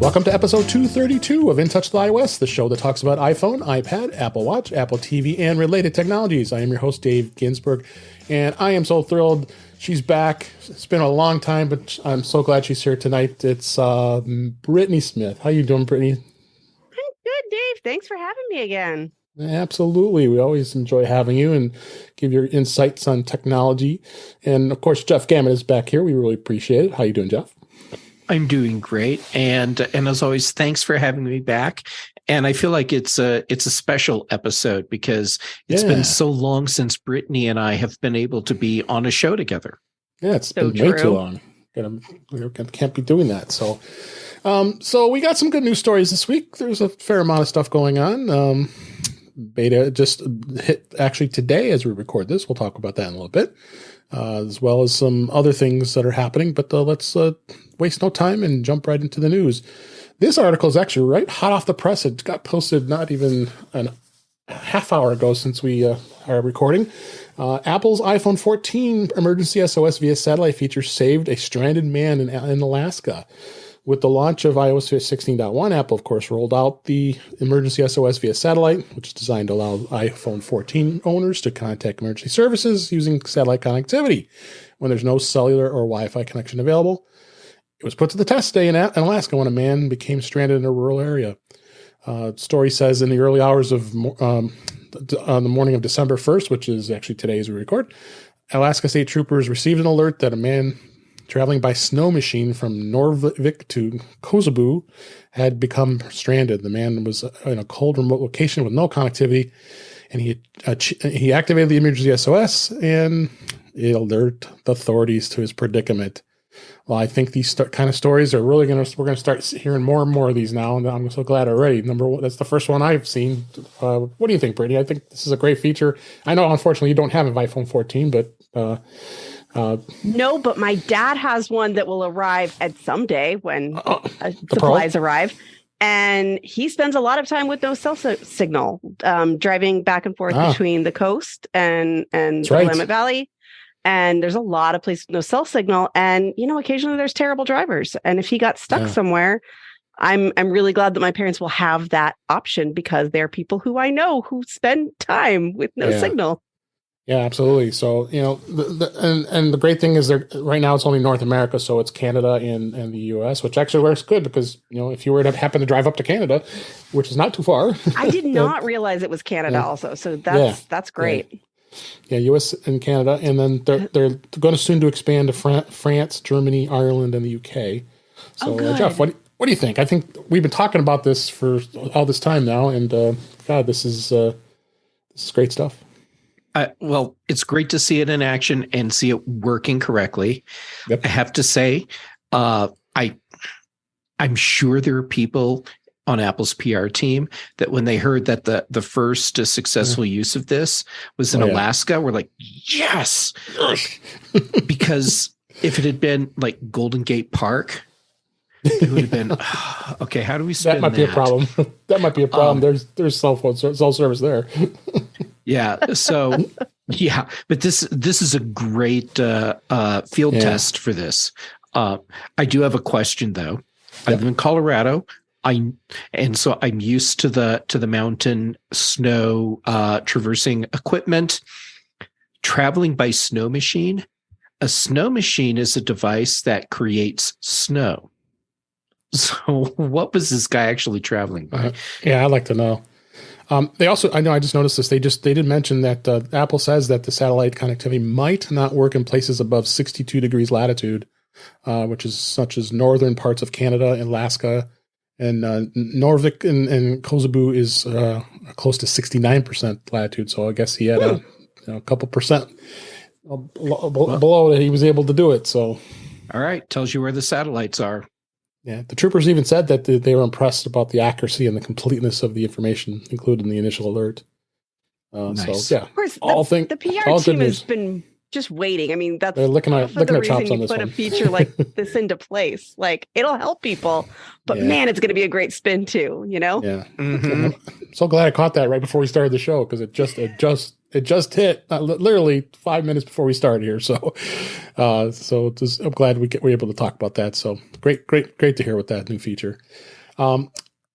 Welcome to episode 232 of In Touch with iOS, the show that talks about iPhone, iPad, Apple Watch, Apple TV, and related technologies. I am your host, Dave Ginsburg, and I am so thrilled she's back. It's been a long time, but I'm so glad she's here tonight. It's Brittany Smith. How you doing, Brittany? I'm good, Dave. Thanks for having me again. Absolutely. We always enjoy having you and give your insights on technology. And, of course, Jeff Gamet is back here. We really appreciate it. How you doing, Jeff? I'm doing great, and as always, thanks for having me back. And I feel like it's a special episode because it's been so long since Brittany and I have been able to be on a show together. Yeah, it's been way too long. We can't be doing that. So we got some good news stories this week. There's a fair amount of stuff going on. Beta just hit actually today as we record this. We'll talk about that in a little bit, as well as some other things that are happening. But let's waste no time and jump right into the news. This article is actually right hot off the press. It got posted not even a half hour ago since we are recording. Apple's iPhone 14 emergency SOS via satellite feature saved a stranded man in Alaska. With the launch of iOS 16.1, Apple, of course, rolled out the emergency SOS via satellite, which is designed to allow iPhone 14 owners to contact emergency services using satellite connectivity when there's no cellular or Wi-Fi connection available. It was put to the test today in Alaska when a man became stranded in a rural area. Story says in the early hours of on the morning of December 1st, which is actually today as we record, Alaska State Troopers received an alert that a man traveling by snow machine from Norvik to Kosovo had become stranded. The man was in a cold, remote location with no connectivity, and he activated the emergency SOS, and it alerted the authorities to his predicament. Well, I think these kind of stories are really we're going to start hearing more and more of these now, and I'm so glad already. Number one, that's the first one I've seen. What do you think, Brittany? I think this is a great feature. I know, unfortunately, you don't have an iPhone 14, but no, but my dad has one that will arrive at some day when supplies arrive. And he spends a lot of time with no cell signal, driving back and forth between the coast and the Willamette Valley. And there's a lot of places with no cell signal. And, occasionally there's terrible drivers. And if he got stuck somewhere, I'm really glad that my parents will have that option because they're people who I know who spend time with no signal. Yeah, absolutely. So, and the great thing is right now it's only North America, so it's Canada and the US, which actually works good because, if you were to happen to drive up to Canada, which is not too far. I did not realize it was Canada also. So that's great. Yeah, US and Canada. And then they're going to soon to expand to France, Germany, Ireland, and the UK. So, Jeff, what do you think? I think we've been talking about this for all this time now, and God, this is great stuff. Well, it's great to see it in action and see it working correctly. Yep. I have to say, I'm sure there are people on Apple's PR team that when they heard that the first successful use of this was in Alaska, were like, yes, because if it had been like Golden Gate Park, it would have been okay. How do we spin that? Might be a problem. That might be a problem. There's cell service there. Yeah. So, but this is a great field test for this. I do have a question though. I live in Colorado. So I'm used to the mountain snow traversing equipment. Traveling by snow machine. A snow machine is a device that creates snow. So what was this guy actually traveling by? I'd like to know. They also, I just noticed this. They did mention that Apple says that the satellite connectivity might not work in places above 62 degrees latitude, which is such as northern parts of Canada and Alaska, and Norvik and Kosovo is close to 69% latitude. So I guess he had a couple percent below that he was able to do it. So, all right, tells you where the satellites are. Yeah, the troopers even said that they were impressed about the accuracy and the completeness of the information included in the initial alert. Nice. So, yeah, of course, the PR team has been just waiting. I mean, they're licking our chops on this one. Put a feature like this into place. Like, it'll help people, but man, it's going to be a great spin too. Yeah. Mm-hmm. I'm so glad I caught that right before we started the show because it just It just hit literally 5 minutes before we started here. So, I'm glad we're able to talk about that. So great to hear with that new feature.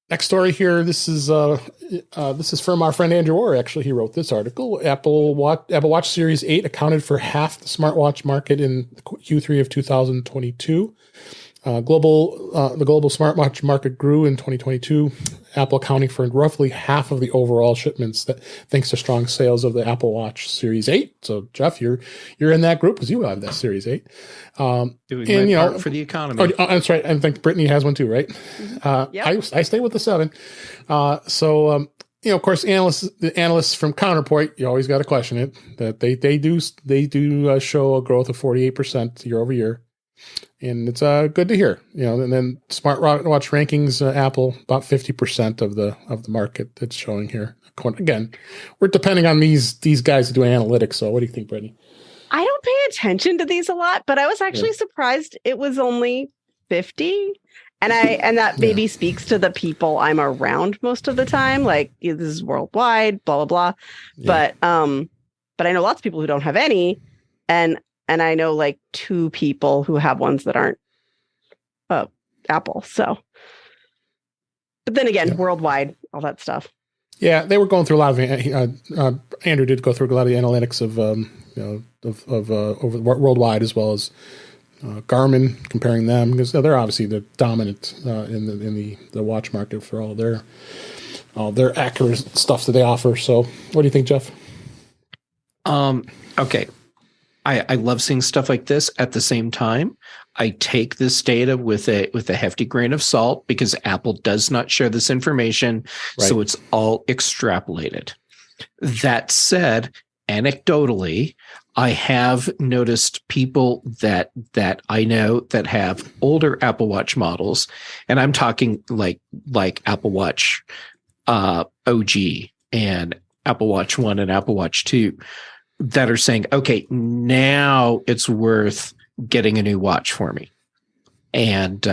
Next story here. This is from our friend Andrew Orr. Actually, he wrote this article. Apple Watch Series 8 accounted for half the smartwatch market in Q3 of 2022. The global smartwatch market grew in 2022. Apple accounting for roughly half of the overall shipments, thanks to strong sales of the Apple Watch Series 8. So, Jeff, you're in that group because you have that Series 8. Doing my part for the economy. Oh, that's right. I think Brittany has one too, right? Yep. I stay with the 7. Of course, the analysts from Counterpoint, you always got to question it. That they do show a growth of 48% year over year. And it's good to hear, and then smartwatch rankings, Apple about 50% of the market that's showing here. Again, we're depending on these guys to do analytics. So what do you think, Brittany? I don't pay attention to these a lot, but I was actually surprised it was only 50. And that maybe speaks to the people I'm around most of the time. Like, this is worldwide, blah, blah, blah. Yeah. But I know lots of people who don't have any. And I know like 2 people who have ones that aren't Apple. So, but then again, worldwide, all that stuff. Yeah, they were going through a lot of. Andrew did go through a lot of the analytics of over worldwide, as well as Garmin, comparing them, because they're obviously the dominant in the watch market for all their accurate stuff that they offer. So, what do you think, Jeff? Okay. I love seeing stuff like this. At the same time, I take this data with a hefty grain of salt because Apple does not share this information, right. So it's all extrapolated. That said, anecdotally, I have noticed people that I know that have older Apple Watch models, and I'm talking like Apple Watch OG and Apple Watch 1 and Apple Watch 2, that are saying, okay, now it's worth getting a new watch for me. And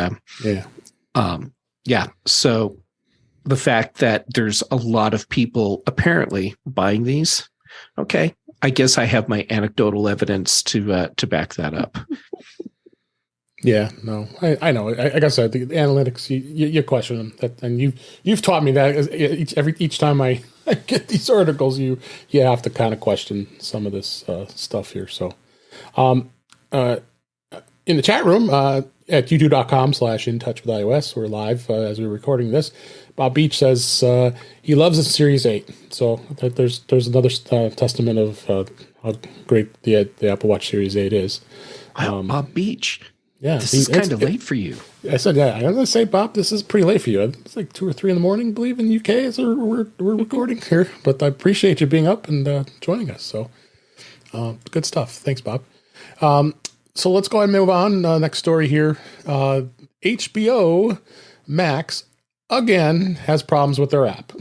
so the fact that there's a lot of people apparently buying these, okay, I guess I have my anecdotal evidence to back that up. Yeah, no, I know. Like I said, the analytics, you question them, and you've taught me that each time I get these articles, you have to kind of question some of this stuff here. So, in the chat room at youtube.com/intouchwithios, we're live as we're recording this. Bob Beach says he loves the Series 8. So there's another testament of how great the Apple Watch Series 8 is. Bob Beach. Yeah, this is kind of late for you. I said, yeah, I'm going to say, Bob, this is pretty late for you. It's like 2 or 3 in the morning, I believe, in the UK as we're recording here. But I appreciate you being up and joining us. So good stuff. Thanks, Bob. So let's go ahead and move on. Next story here. HBO Max, again, has problems with their app.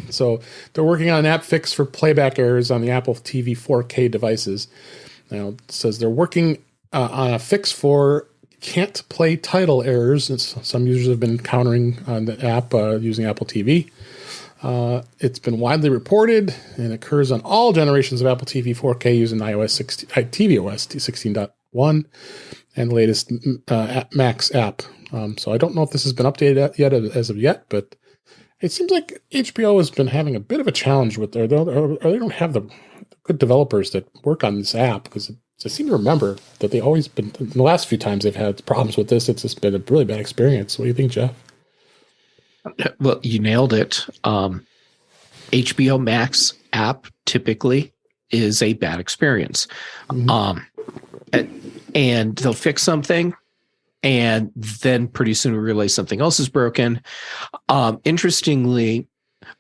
So they're working on an app fix for playback errors on the Apple TV 4K devices. Now, it says they're working on a fix for can't play title errors. Some users have been encountering on the app using Apple TV. It's been widely reported and occurs on all generations of Apple TV 4K using tvOS 16.1 and the latest Max app. So I don't know if this has been updated yet as of yet, but it seems like HBO has been having a bit of a challenge with or they don't have the good developers that work on this app, because I seem to remember that they always been, in the last few times they've had problems with this, it's just been a really bad experience. What do you think, Jeff? Well, you nailed it. HBO Max app typically is a bad experience. Mm-hmm. And they'll fix something, and then pretty soon we realize something else is broken. Interestingly,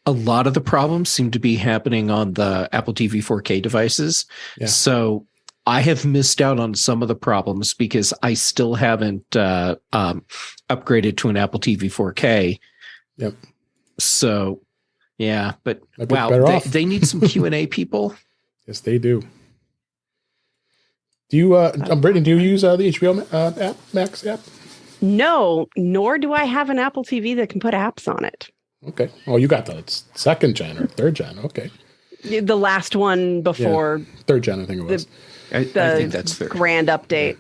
a lot of the problems seem to be happening on the Apple TV 4K devices. Yeah. So I have missed out on some of the problems because I still haven't upgraded to an Apple TV 4K. Yep. So, yeah, but wow, they need some Q&A people. Yes, they do. Do you, Brittany, do you use the HBO app, Max app? No, nor do I have an Apple TV that can put apps on it. Okay. Oh, you got the 2nd gen or 3rd gen. Okay. The last one before third gen, I think it was. I think that's fair. Grand update.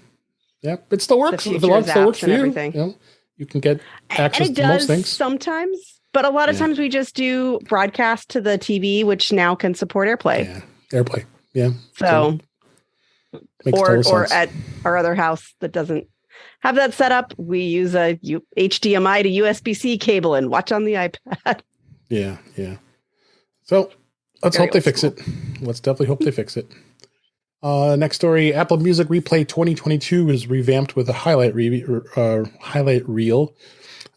Yeah, it still works. The If it still works for you, everything. You can get access and it to most does things. Sometimes, but a lot of times we just do broadcast to the TV, which now can support AirPlay. Yeah, AirPlay. Yeah. So makes or sense. at our other house that doesn't have that set up, we use a HDMI to USB-C cable and watch on the iPad. Yeah. So let's hope they fix it. Let's definitely hope they fix it. Next story: Apple Music Replay 2022 is revamped with a highlight reel.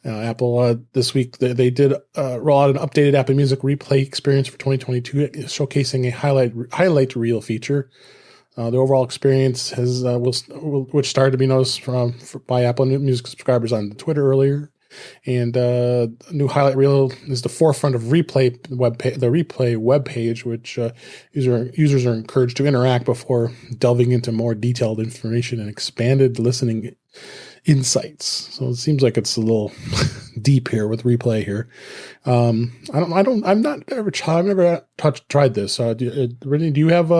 Apple this week they did roll out an updated Apple Music Replay experience for 2022, showcasing a highlight reel feature. The overall experience has which started to be noticed by Apple Music subscribers on Twitter earlier. And new highlight reel is the forefront of the Replay web page, which users are encouraged to interact before delving into more detailed information and expanded listening insights. So it seems like it's a little deep here with Replay here. I've never tried this. Brittany, do you have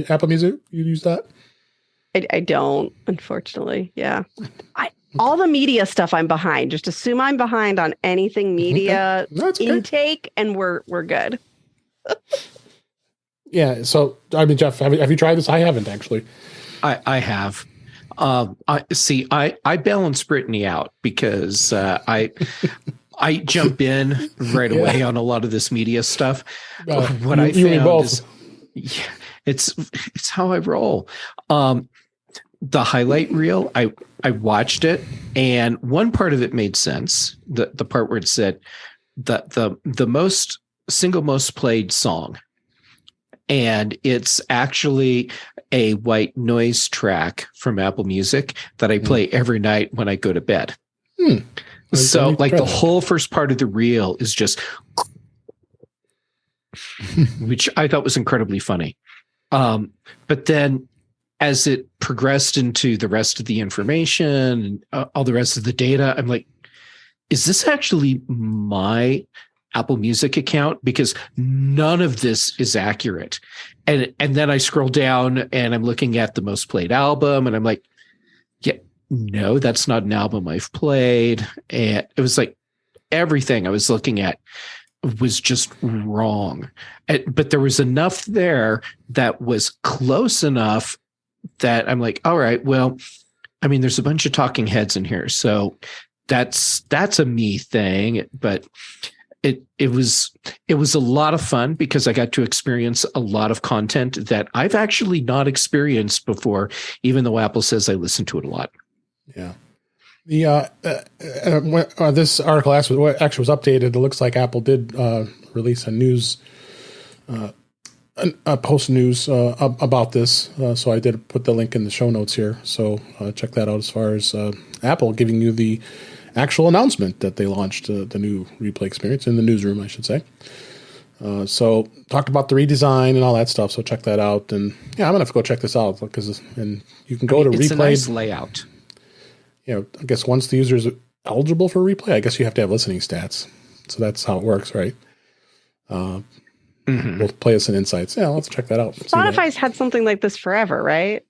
Apple Music? You use that? I don't, unfortunately. Yeah. All the media stuff I'm behind. Just assume I'm behind on anything media intake, and we're good. Yeah. So I mean, Jeff, have you tried this? I haven't actually. I have. I balance Brittany out because I jump in right away on a lot of this media stuff. What I found is, it's how I roll. The highlight reel, I watched it, and one part of it made sense. The part where it said the single most played song, and it's actually a white noise track from Apple Music that I play every night when I go to bed. So like the whole first part of the reel is just, which I thought was incredibly funny. But then as it progressed into the rest of the information and all the rest of the data, I'm like, is this actually my Apple Music account? Because none of this is accurate. And then I scroll down and I'm looking at the most played album, and I'm like, yeah, no, that's not an album I've played. And it was like everything I was looking at was just wrong. But there was enough there that was close enough that I'm like, all right, well, I mean, there's a bunch of talking heads in here, so that's a me thing. But it was a lot of fun because I got to experience a lot of content that I've actually not experienced before, even though Apple says I listen to it a lot. Yeah. This article actually was updated. It looks like Apple did release a news. Post news about this, so I did put the link in the show notes here. So check that out as far as Apple giving you the actual announcement that they launched the new Replay experience in the newsroom, I should say. So talked about the redesign and all that stuff. So check that out. And yeah, I'm gonna have to go check this out and you can go to it's Replay. A nice layout. I guess once the user is eligible for Replay, I guess you have to have listening stats. So that's how it works, right? We'll play us in insights. Yeah, let's check that out. Spotify's had something like this forever, right?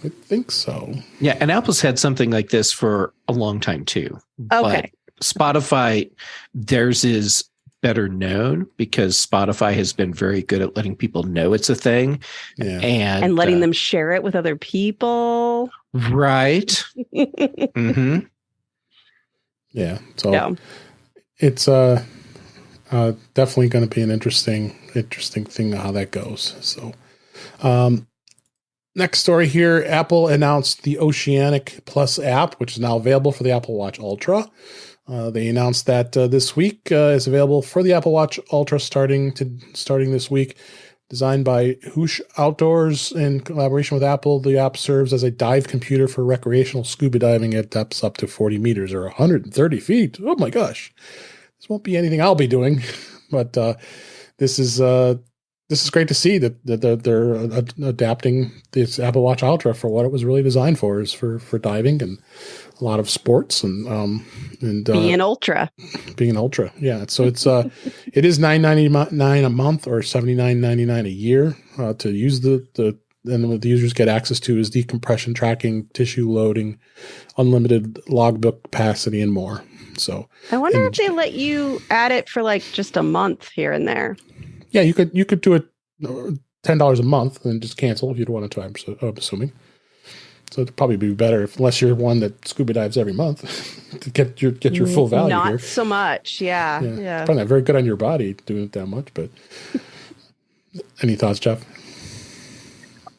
I think so. Yeah, and Apple's had something like this for a long time too. Okay. But Spotify, theirs is better known because Spotify has been very good at letting people know it's a thing. Yeah. And letting them share it with other people. Right. Yeah. So it's definitely going to be an interesting thing how that goes. So next story here, Apple announced the Oceanic Plus app, which is now available for the Apple Watch Ultra. They announced that this week is available for the Apple Watch Ultra starting this week. Designed by Hoosh Outdoors in collaboration with Apple, the app serves as a dive computer for recreational scuba diving at depths up to 40 meters or 130 feet. Oh my gosh. This won't be anything I'll be doing, but this is this is great to see that they're adapting this Apple Watch Ultra for what it was really designed for, is for diving and a lot of sports and being ultra. Yeah. So it is $9.99 a month or $79.99 a year to use and what the users get access to is decompression tracking, tissue loading, unlimited logbook capacity, and more. So I wonder if they let you add it for like just a month here and there. Yeah, you could do it $10 a month and just cancel if you don't want to. I'm assuming. So it'd probably be better unless you're one that scuba dives every month to get your full value. Not here. so much, yeah. Probably not very good on your body doing it that much. But any thoughts, Jeff?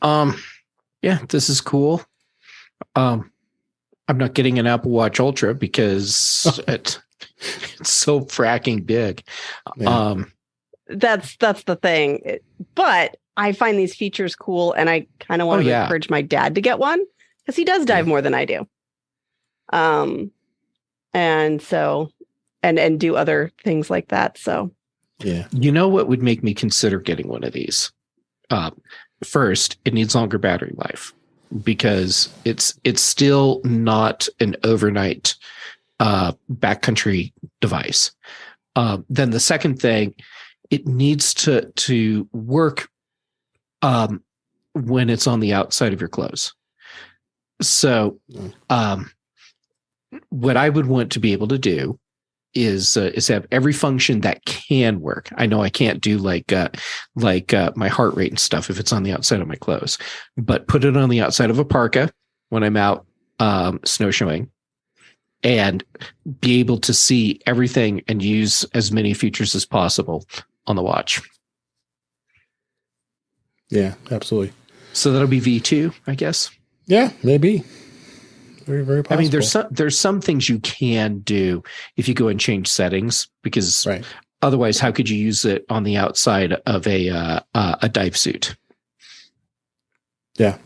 Yeah, this is cool. I'm not getting an Apple Watch Ultra because it's so fracking big. Yeah. That's the thing. But I find these features cool, and I kind of want to encourage my dad to get one because he does dive more than I do. And so and do other things like that. So yeah. You know what would make me consider getting one of these? First, it needs longer battery life because it's still not an overnight backcountry device. Then the second thing, it needs to work when it's on the outside of your clothes. So what I would want to be able to do is have every function that can work. I know I can't do like my heart rate and stuff if it's on the outside of my clothes, but put it on the outside of a parka when I'm out snowshoeing, and be able to see everything and use as many features as possible on the watch. Yeah, absolutely. So that'll be V2, I guess. Yeah, maybe. Very, very possible. I mean, there's some things you can do if you go and change settings, because otherwise, how could you use it on the outside of a dive suit? Yeah.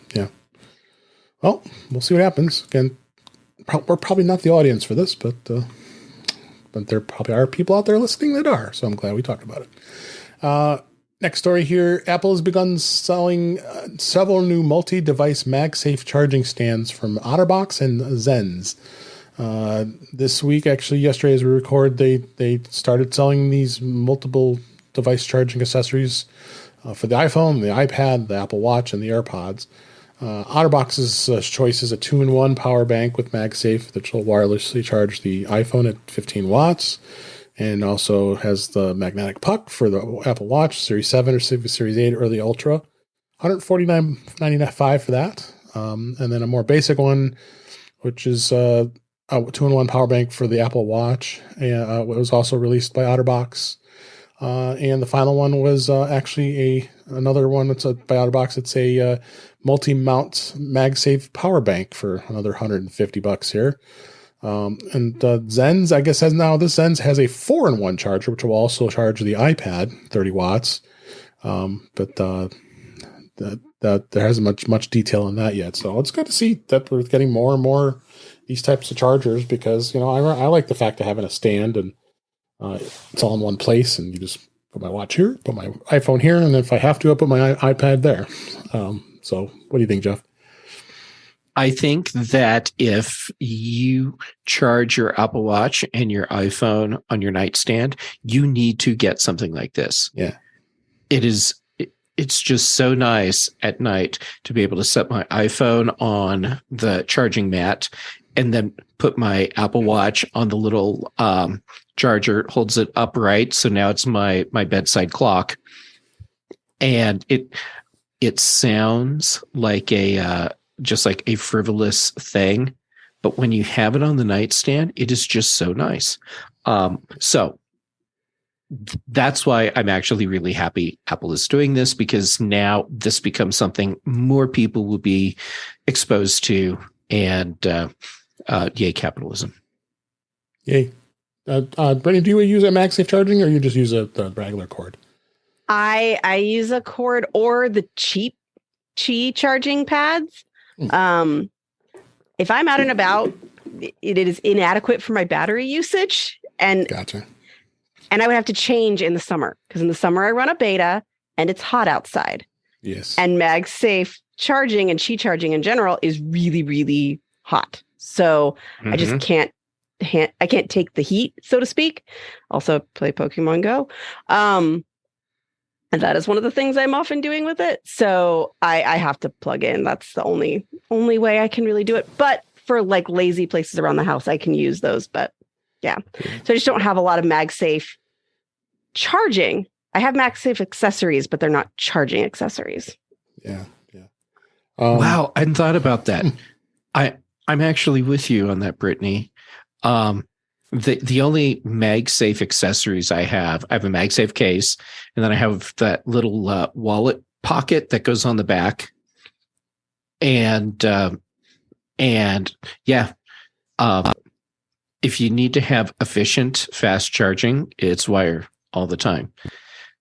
Well, we'll see what happens. Again, we're probably not the audience for this, but there probably are people out there listening that are. So I'm glad we talked about it. Next story here. Apple has begun selling several new multi-device MagSafe charging stands from OtterBox and Zenz. This week, actually yesterday as we record, they started selling these multiple device charging accessories for the iPhone, the iPad, the Apple Watch, and the AirPods. OtterBox's choice is a 2-in-1 power bank with MagSafe that will wirelessly charge the iPhone at 15 watts. And also has the magnetic puck for the Apple Watch, Series 7 or Series 8 or the Ultra. $149.95 for that. And then a more basic one, which is a 2-in-1 power bank for the Apple Watch. It was also released by OtterBox. And the final one was actually another one that's by OtterBox. It's a multi-mount MagSafe power bank for another $150 here. And Zenz, I guess, this Zenz has a 4-in-1 charger, which will also charge the iPad 30 watts. But that there hasn't much detail on that yet. So it's good to see that we're getting more and more these types of chargers, because, I like the fact of having a stand and it's all in one place, and you just put my watch here, put my iPhone here, and if I have to, I'll put my iPad there. So what do you think, Jeff? I think that if you charge your Apple Watch and your iPhone on your nightstand, you need to get something like this. Yeah. It's just so nice at night to be able to set my iPhone on the charging mat and then put my Apple Watch on the little charger, holds it upright. So now it's my bedside clock. And it sounds like just like a frivolous thing, but when you have it on the nightstand, it is just so nice. So that's why I'm actually really happy Apple is doing this, because now this becomes something more people will be exposed to, and yay, capitalism. Yay. Brittany, do you use a MagSafe charging, or you just use the regular cord? I use a cord or the cheap Qi charging pads. If I'm out and about, it is inadequate for my battery usage, and gotcha. And I would have to change in the summer, because in the summer I run a beta and it's hot outside. Yes. And MagSafe charging and Qi charging in general is really, really hot. So I just can't take the heat, so to speak. Also play Pokemon Go. And that is one of the things I'm often doing with it. So I have to plug in. That's the only way I can really do it. But for like lazy places around the house, I can use those. But yeah. So I just don't have a lot of MagSafe charging. I have MagSafe accessories, but they're not charging accessories. Yeah. Yeah. Wow. I hadn't thought about that. I'm actually with you on that, Brittany. The only MagSafe accessories I have a MagSafe case, and then I have that little wallet pocket that goes on the back. And yeah, if you need to have efficient fast charging, it's wire all the time,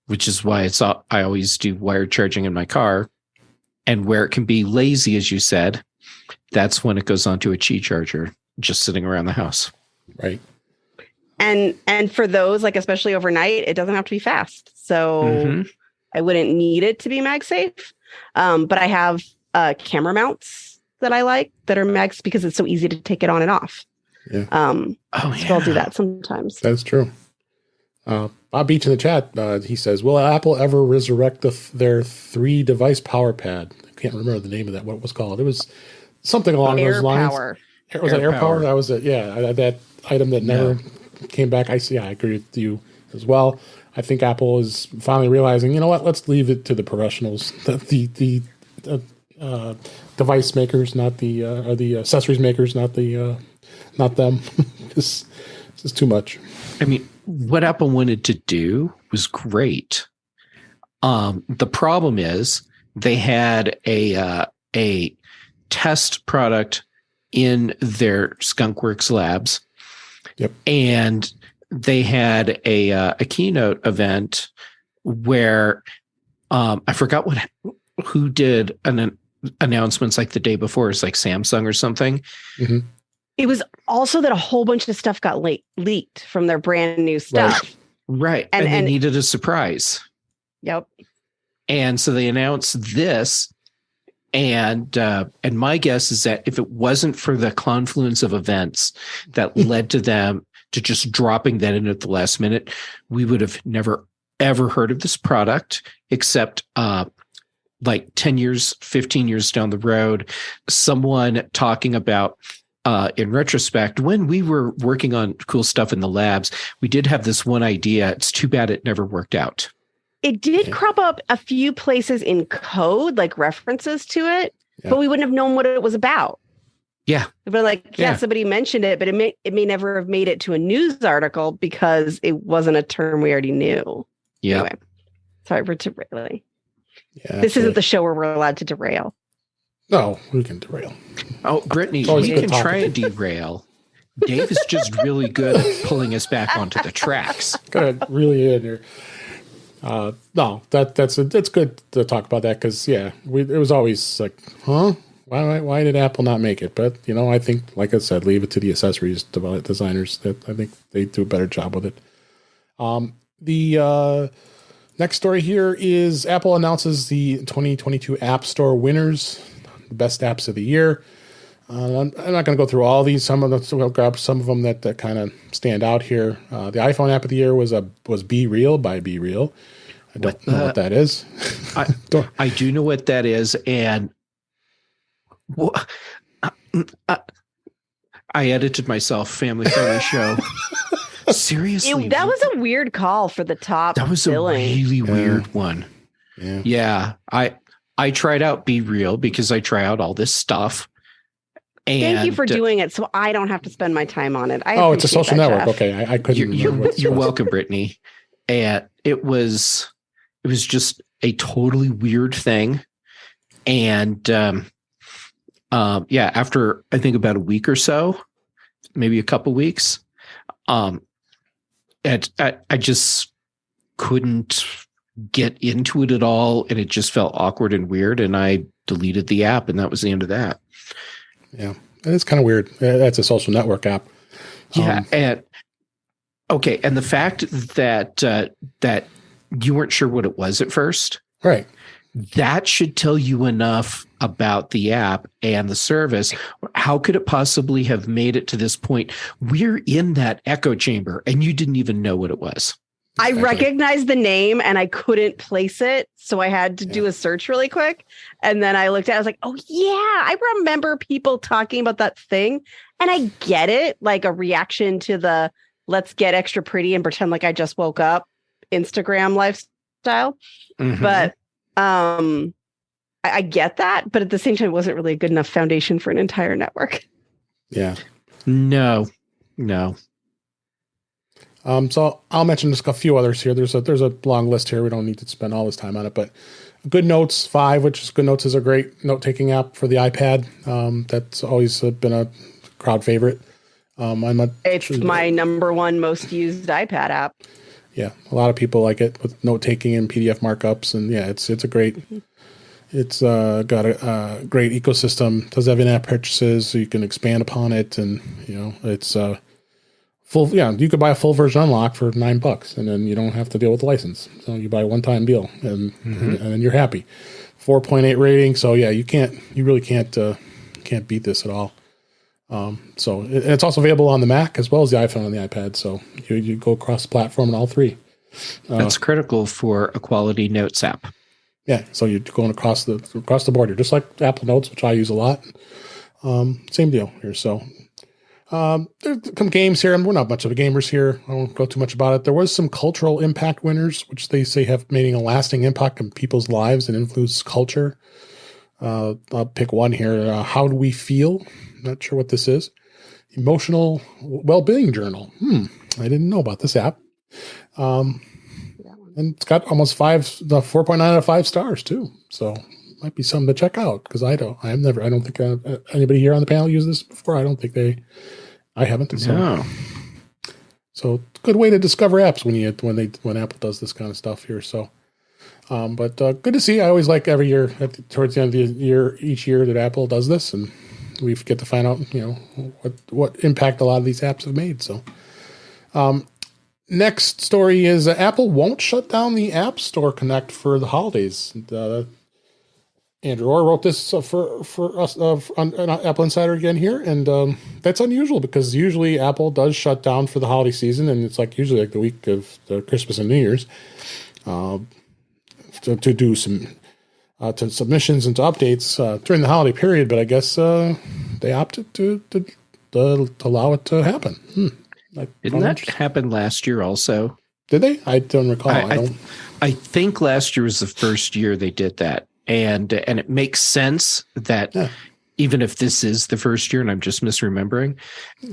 which is why I always do wired charging in my car. And where it can be lazy, as you said, that's when it goes onto a Qi charger just sitting around the house. Right. And for those, like especially overnight, it doesn't have to be fast. So I wouldn't need it to be MagSafe. But I have camera mounts that I like that are mags because it's so easy to take it on and off. Yeah. So I'll do that sometimes. That's true. Bob Beach in the chat, he says, will Apple ever resurrect their 3-device power pad? I can't remember the name of that, what it was called. It was something along those lines. Was it AirPower? That was it. Yeah, that item that never came back. I agree with you as well. I think Apple is finally realizing, you know what? Let's leave it to the professionals, the device makers, not the accessories makers, not them. This is too much. I mean, what Apple wanted to do was great. The problem is they had a test product in their Skunkworks labs. Yep. And they had a keynote event where I forgot who did announcements like the day before. It's like Samsung or something. Mm-hmm. It was also that a whole bunch of stuff got leaked from their brand new stuff. Right. And they needed a surprise. Yep. And so they announced this. And my guess is that if it wasn't for the confluence of events that led to them to just dropping that in at the last minute, we would have never, ever heard of this product, except like 10 years, 15 years down the road, someone talking about, in retrospect, when we were working on cool stuff in the labs, we did have this one idea. It's too bad it never worked out. It did crop up a few places in code, like references to it, but we wouldn't have known what it was about. Yeah. But like, somebody mentioned it, but it may never have made it to a news article because it wasn't a term we already knew. Yeah. Anyway, sorry for derailing. Yeah, this isn't the show where we're allowed to derail. No, we can derail. Oh, Brittany, we can try and derail. Dave is just really good at pulling us back onto the tracks. Good, really in here. No, it's good to talk about that because it was always like, huh? Why did Apple not make it? But I think, like I said, leave it to the accessories designers. That I think they do a better job with it. The next story here is Apple announces the 2022 App Store winners, the best apps of the year. I'm not going to go through all these. We'll grab some of them that kind of stand out here. The iPhone app of the year was Be Real by Be Real. I don't know what that is. I do know what that is, and I edited myself. Family-friendly show. Seriously, that was a weird call for the top. That was billing. A really weird one. Yeah. I tried out Be Real because I try out all this stuff. And thank you for doing it, so I don't have to spend my time on it. It's a social network. Jeff. Okay, I couldn't. You're welcome, Brittany. And it was just a totally weird thing. And after I think about a week or so, maybe a couple weeks, I just couldn't get into it at all, and it just felt awkward and weird. And I deleted the app, and that was the end of that. Yeah, it's kind of weird. That's a social network app. Yeah, and the fact that you weren't sure what it was at first. Right. That should tell you enough about the app and the service. How could it possibly have made it to this point? We're in that echo chamber and you didn't even know what it was. I recognized the name and I couldn't place it. So I had to do a search really quick. And then I looked at it, I was like, oh yeah, I remember people talking about that thing. And I get it, like a reaction to the let's get extra pretty and pretend like I just woke up Instagram lifestyle. Mm-hmm. But I get that. But at the same time, it wasn't really a good enough foundation for an entire network. Yeah. No. So I'll mention just a few others here. There's a long list here. We don't need to spend all this time on it, but GoodNotes 5, which is GoodNotes is a great note-taking app for the iPad. That's always been a crowd favorite. It's my number one most used iPad app. Yeah, a lot of people like it with note-taking and PDF markups, and yeah, it's a great. It's got a great ecosystem. Does have in-app purchases, so you can expand upon it, and it's full. Yeah, you could buy a full version unlock for $9, and then you don't have to deal with the license. So you buy a one-time deal, and then you're happy. 4.8 rating. So yeah, you really can't beat this at all. So it's also available on the Mac as well as the iPhone and the iPad. So you go across the platform in all three. That's critical for a quality notes app. Yeah, so you're going across the board here, just like Apple Notes, which I use a lot. Same deal here. So there's some games here, and we're not much of a gamers here. I won't go too much about it. There was some cultural impact winners, which they say have made a lasting impact on people's lives and influenced culture. I'll pick one here. How do we feel? Not sure what this is. Emotional well-being journal. I didn't know about this app. And it's got almost 4.9 out of 5 stars too. So might be something to check out because I don't think anybody here on the panel used this before. I don't think I haven't. No. So good way to discover apps when Apple does this kind of stuff here. So, but good to see. I always like every year towards the end of the year, each year that Apple does this, and we get to find out, what impact a lot of these apps have made. So, next story is Apple won't shut down the App Store Connect for the holidays. Andrew Orr wrote this for us on Apple Insider again here, and that's unusual because usually Apple does shut down for the holiday season, and it's usually the week of Christmas and New Year's to do some to submissions and to updates during the holiday period. But I guess they opted to allow it to happen. Didn't that happen last year also? Did they? I don't recall. I think last year was the first year they did that. And it makes sense that even if this is the first year and I'm just misremembering,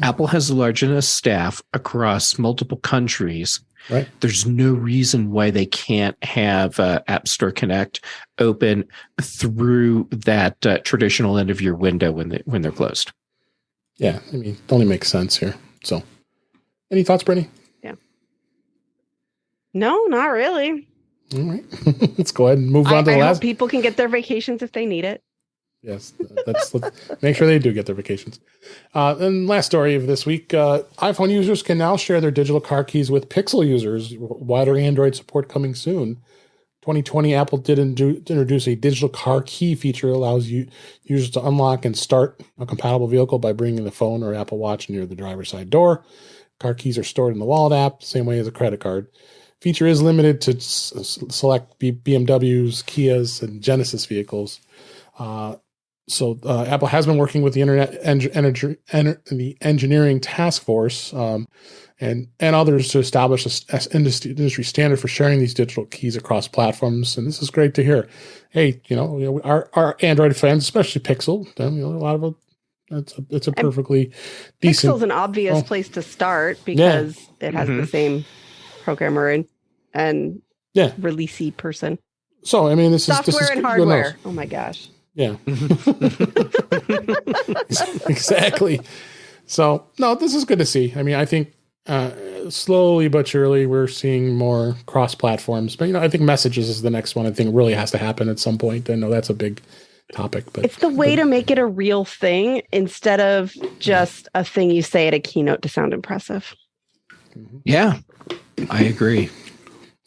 Apple has a large enough staff across multiple countries. Right. There's no reason why they can't have App Store Connect open through that traditional end of year window when they're closed. Yeah, it only makes sense here. So, any thoughts, Brittany? Yeah. No, not really. All right. Let's go ahead and move on to the last. Hope people can get their vacations if they need it. Yes, let's make sure they do get their vacations. And last story of this week, iPhone users can now share their digital car keys with Pixel users. Wider Android support coming soon. 2020, Apple did introduce a digital car key feature that allows users to unlock and start a compatible vehicle by bringing the phone or Apple Watch near the driver's side door. Car keys are stored in the Wallet app, same way as a credit card. Feature is limited to select BMWs, Kias, and Genesis vehicles. So Apple has been working with the the engineering task force and others to establish an industry standard for sharing these digital keys across platforms. And this is great to hear. Hey, our Android fans, especially Pixel, a lot of it's a perfectly decent. Pixel's an obvious place to start because it has the same programmer and releasey person. So this software is and hardware. Oh my gosh. Yeah. Exactly. So no, this is good to see. I think slowly but surely we're seeing more cross platforms. But I think messages is the next one. I think really has to happen at some point. I know that's a big topic, but it's the way to make it a real thing instead of just a thing you say at a keynote to sound impressive. Yeah, I agree.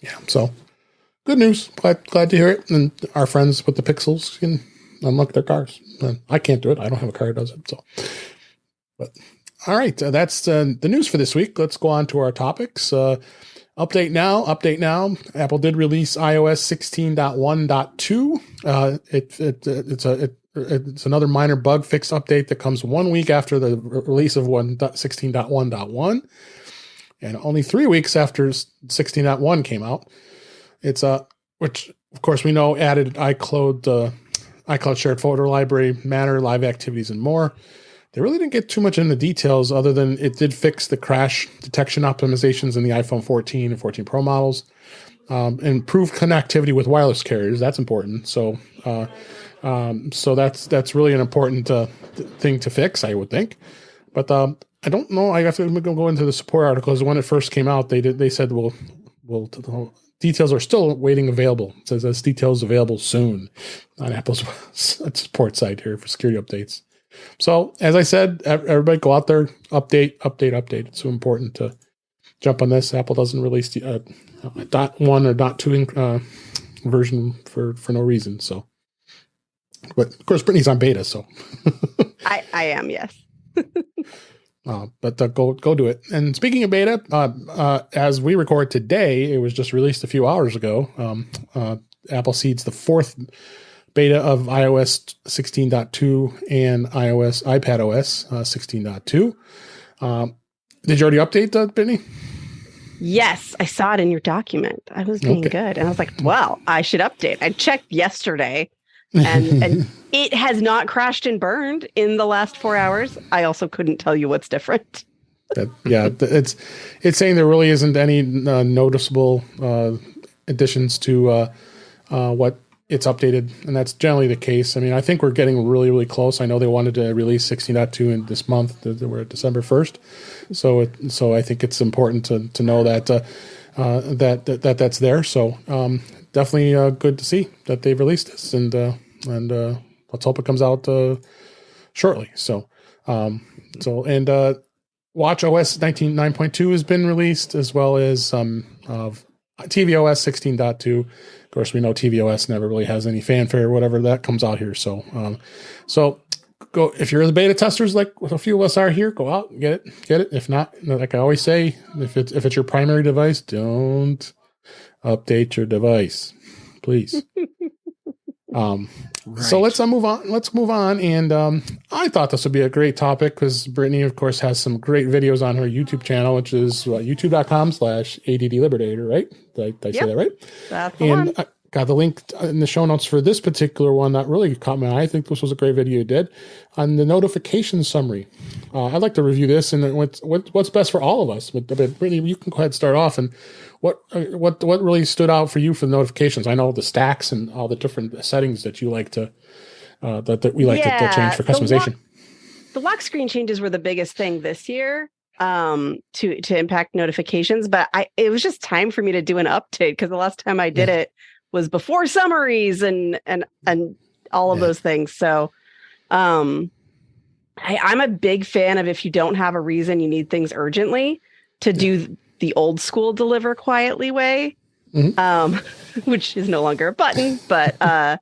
Yeah. So good news. Glad to hear it. And our friends with the Pixels can unlock their cars. I can't do it. I don't have a car that does it. So, but all right, that's the news for this week. Let's go on to our topics. Update now. Apple did release iOS 16.1.2. It's another minor bug fix update that comes 1 week after the release of 16.1.1 and only 3 weeks after 16.1 came out. It's which of course we know added iCloud shared photo library, Matter, live activities, and more. They really didn't get too much into details other than it did fix the crash detection optimizations in the iPhone 14 and 14 Pro models. Improve connectivity with wireless carriers. That's important. So that's really an important thing to fix, I would think. But I don't know. I have to go into the support articles. When it first came out, they said, well, details are still waiting available. It says details available soon on Apple's support site here for security updates. So as I said, everybody go out there, update. It's so important to jump on this. Apple doesn't release the .1 or .2 version for no reason. So, but of course, Brittany's on beta, so I am, yes. But go do it. And speaking of beta, as we record today, it was just released a few hours ago. Apple seeds the fourth beta of iOS 16.2 and iPadOS 16.2. Did you already update that, Brittany? Yes, I saw it in your document. I was being good. And I was like, well, I should update. I checked yesterday and it has not crashed and burned in the last 4 hours. I also couldn't tell you what's different. It's saying there really isn't any noticeable additions to what it's updated, and that's generally the case. I mean, I think we're getting really, really close. I know they wanted to release 16.2 in this month. We're at December 1st. So I think it's important to know that that's there. So definitely good to see that they've released this, and let's hope it comes out shortly. So Watch OS 9.2 has been released, as well as tvOS 16.2. Of course, we know tvOS never really has any fanfare or whatever that comes out here. So go, if you're the beta testers like a few of us are here, go out and get it. If not, like I always say, if it's your primary device, don't update your device, please. Right. So let's move on. And I thought this would be a great topic because Brittany, of course, has some great videos on her YouTube channel, which is youtube.com/ADDLiberator, right? Did I say that right? That's the one. I got the link in the show notes for this particular one that really caught my eye. I think this was a great video you did on the notification summary. I'd like to review this and what's best for all of us. But Brittany, you can go ahead and start off. And what really stood out for you for the notifications? I know the stacks and all the different settings that you like to that we like to change for customization. The lock screen changes were the biggest thing this year to impact notifications, but it was just time for me to do an update because the last time I did it was before summaries and all of those things. So I'm a big fan of, if you don't have a reason you need things urgently, to do the old school deliver quietly way, which is no longer a button, but where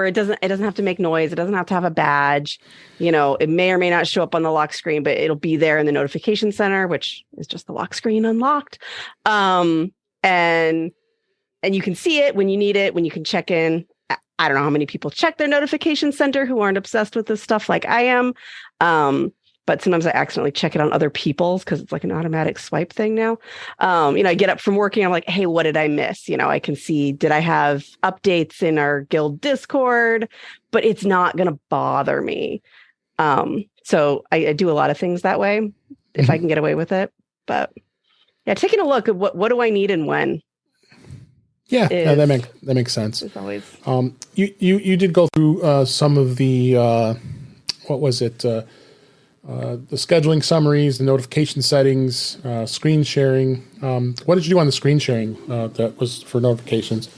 it doesn't have to make noise. It doesn't have to have a badge. It may or may not show up on the lock screen, but it'll be there in the notification center, which is just the lock screen unlocked. And you can see it when you need it, when you can check in. I don't know how many people check their notification center who aren't obsessed with this stuff like I am. But sometimes I accidentally check it on other people's because it's like an automatic swipe thing now. I get up from working. I'm like, hey, what did I miss? I can see, did I have updates in our guild Discord? But it's not going to bother me. So I do a lot of things that way if I can get away with it. But yeah, taking a look at what do I need and when. Yeah, that makes sense. It's always. You did go through some of the what was it? The scheduling summaries, the notification settings, screen sharing. What did you do on the screen sharing that was for notifications?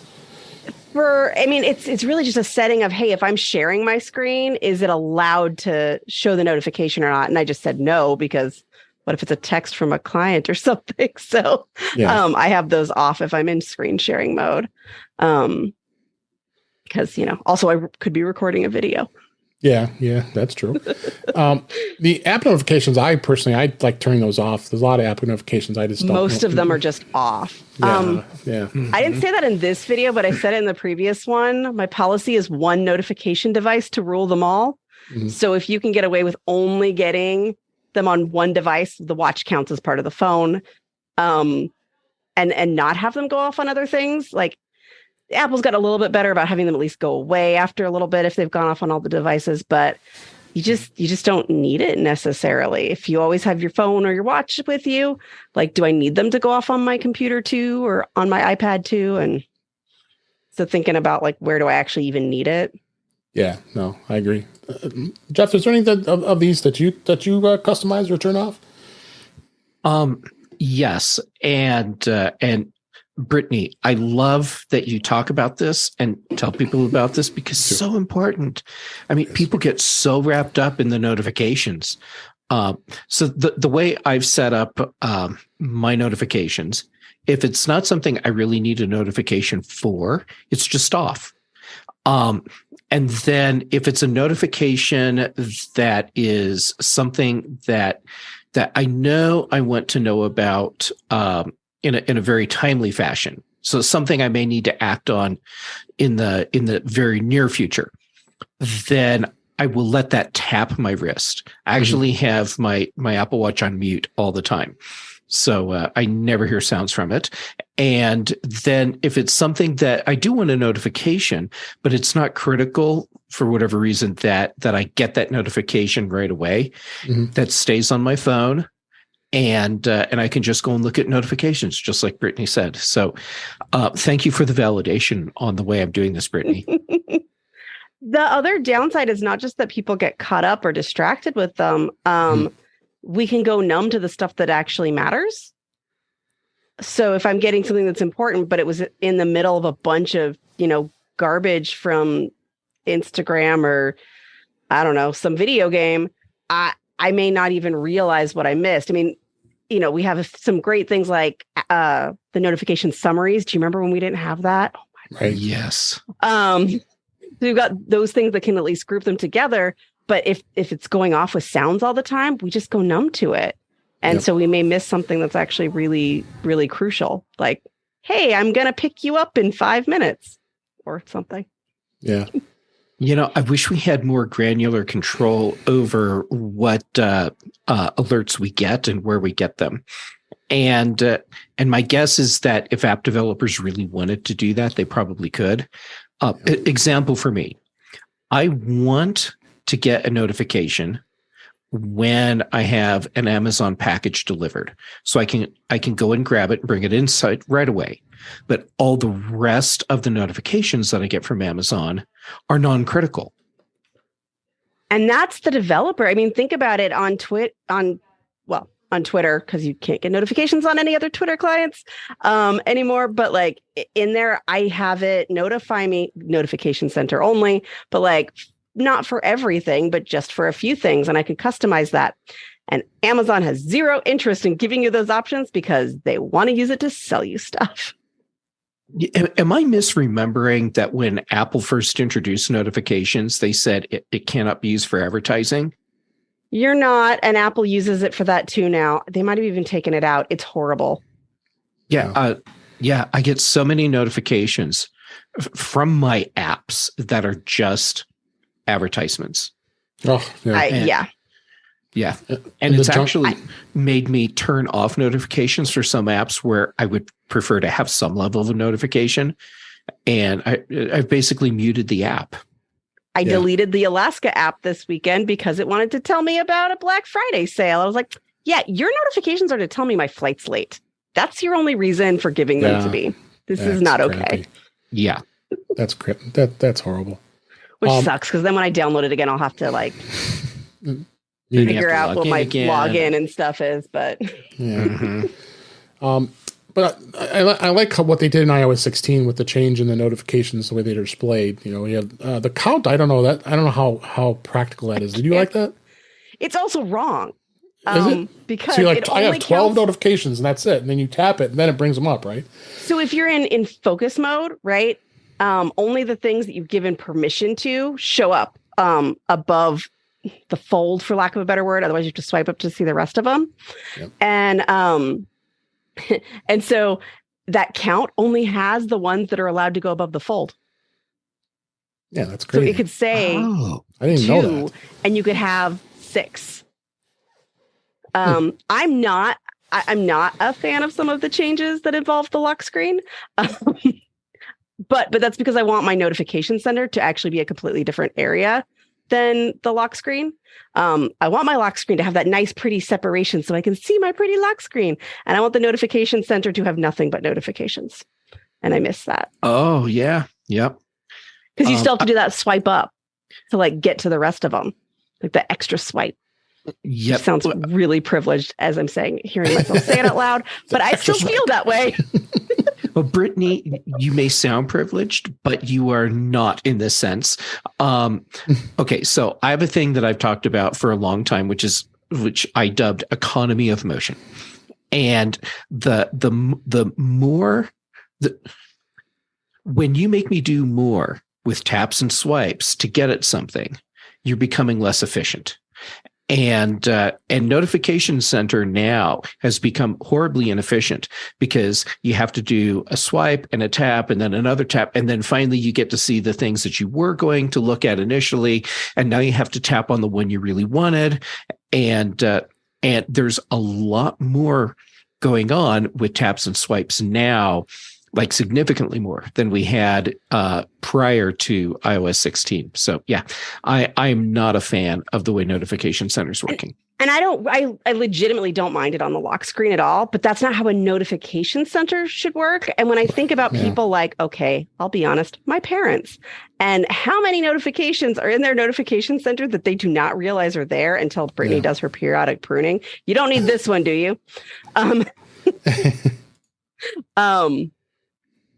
It's really just a setting of, hey, if I'm sharing my screen, is it allowed to show the notification or not? And I just said no, because what if it's a text from a client or something? So I have those off if I'm in screen sharing mode. Because, also I could be recording a video. Yeah, that's true. The app notifications, I like turning those off. There's a lot of app notifications I just don't. Most of them are just off. Yeah. I didn't say that in this video, but I said it in the previous one. My policy is one notification device to rule them all. Mm-hmm. So if you can get away with only getting them on one device, the watch counts as part of the phone, and not have them go off on other things. Like Apple's got a little bit better about having them at least go away after a little bit if they've gone off on all the devices, but you just don't need it necessarily. If you always have your phone or your watch with you, like, do I need them to go off on my computer too, or on my iPad too? And so thinking about like, where do I actually even need it? Yeah, no, I agree. Jeff, is there any of these that you customize or turn off? Yes. And Brittany, I love that you talk about this and tell people about this because it's so important. I mean, people get so wrapped up in the notifications. So the way I've set up my notifications, if it's not something I really need a notification for, it's just off. And then if it's a notification that is something that I know I want to know about, in a very timely fashion. So something I may need to act on in the very near future, then I will let that tap my wrist. I actually have my Apple Watch on mute all the time. So I never hear sounds from it. And then if it's something that I do want a notification, but it's not critical for whatever reason that I get that notification right away, that stays on my phone. And I can just go and look at notifications, just like Brittany said. So thank you for the validation on the way I'm doing this, Brittany. The other downside is not just that people get caught up or distracted with them. We can go numb to the stuff that actually matters. So if I'm getting something that's important, but it was in the middle of a bunch of, garbage from Instagram or, I don't know, some video game, I may not even realize what I missed. I mean, we have some great things like the notification summaries. Do you remember when we didn't have that? Oh my God. Yes. So we've got those things that can at least group them together. But if it's going off with sounds all the time, we just go numb to it. And so we may miss something that's actually really, really crucial. Like, hey, I'm going to pick you up in 5 minutes or something. Yeah. I wish we had more granular control over what alerts we get and where we get them. And my guess is that if app developers really wanted to do that, they probably could. Example for me, I want to get a notification when I have an Amazon package delivered. So I can go and grab it and bring it inside right away. But all the rest of the notifications that I get from Amazon are non-critical. And that's the developer. I mean, think about it on Twitter, because you can't get notifications on any other Twitter clients anymore. But like in there, I have it notify me, notification center only, but like not for everything, but just for a few things. And I can customize that. And Amazon has zero interest in giving you those options because they want to use it to sell you stuff. Am I misremembering that when Apple first introduced notifications, they said it cannot be used for advertising? You're not, and Apple uses it for that too now. They might have even taken it out. It's horrible. Yeah, I get so many notifications from my apps that are just advertisements. Oh, yeah. Yeah. And it's actually made me turn off notifications for some apps where I would prefer to have some level of a notification. And I've basically muted the app. I deleted the Alaska app this weekend because it wanted to tell me about a Black Friday sale. I was like, yeah, your notifications are to tell me my flight's late. That's your only reason for giving them to me. This is not okay. Crappy. Yeah. That's horrible. Which sucks because then when I download it again, I'll have to like figure out what my login and stuff is. But but I like what they did in iOS 16 with the change in the notifications, the way they're displayed. We have the count. I don't know how practical that is. Did you like that? It's also wrong. Because so you're it I have only 12 counts. notifications and that's it. And then you tap it and then it brings them up, right? So if you're in focus mode, right, only the things that you've given permission to show up above the fold, for lack of a better word. Otherwise, you have to swipe up to see the rest of them. Yep. And and so that count only has the ones that are allowed to go above the fold. Yeah, that's great. So it could say I didn't know that. and you could have 6. I'm not a fan of some of the changes that involve the lock screen. But that's because I want my notification center to actually be a completely different area than the lock screen. I want my lock screen to have that nice, pretty separation so I can see my pretty lock screen. And I want the notification center to have nothing but notifications. And I miss that. Oh, yeah. Yep. Because you still have to do that swipe up to like get to the rest of them, like the extra swipe. Yep. It sounds really privileged as I'm hearing myself say it out loud, but I still feel that way. Well, Brittany, you may sound privileged, but you are not in this sense. Okay, so I have a thing that I've talked about for a long time, which I dubbed economy of motion, and when you make me do more with taps and swipes to get at something, you're becoming less efficient. And Notification Center now has become horribly inefficient because you have to do a swipe and a tap and then another tap. And then finally you get to see the things that you were going to look at initially. And now you have to tap on the one you really wanted. And there's a lot more going on with taps and swipes now, like significantly more than we had prior to iOS 16. So yeah, I'm not a fan of the way Notification Center is working. And I legitimately don't mind it on the lock screen at all, but that's not how a notification center should work. And when I think about people like, okay, I'll be honest, my parents, and how many notifications are in their notification center that they do not realize are there until Brittany does her periodic pruning. You don't need this one, do you?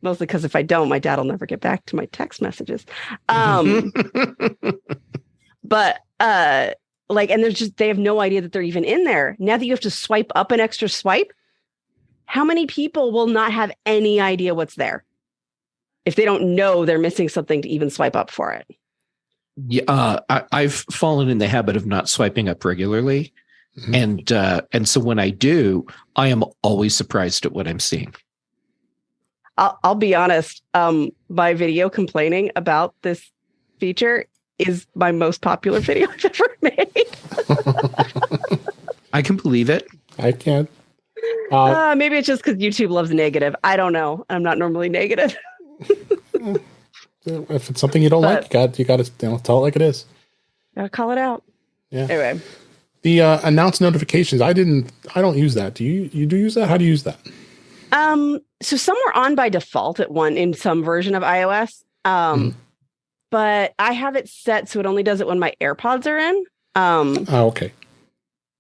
Mostly because if I don't, my dad will never get back to my text messages. But and they have no idea that they're even in there. Now that you have to swipe up an extra swipe, how many people will not have any idea what's there if they don't know they're missing something to even swipe up for it? Yeah, I've fallen in the habit of not swiping up regularly. Mm-hmm. And so when I do, I am always surprised at what I'm seeing. I'll be honest. My video complaining about this feature is my most popular video I've ever made. I can believe it. I can't. Maybe it's just because YouTube loves negative. I don't know. I'm not normally negative. If it's something you don't like, you got to tell it like it is. Gotta call it out. Yeah. Anyway, the announce notifications. I don't use that. Do you? You do use that? How do you use that? So some were on by default in some version of iOS. But I have it set so it only does it when my AirPods are in. Okay.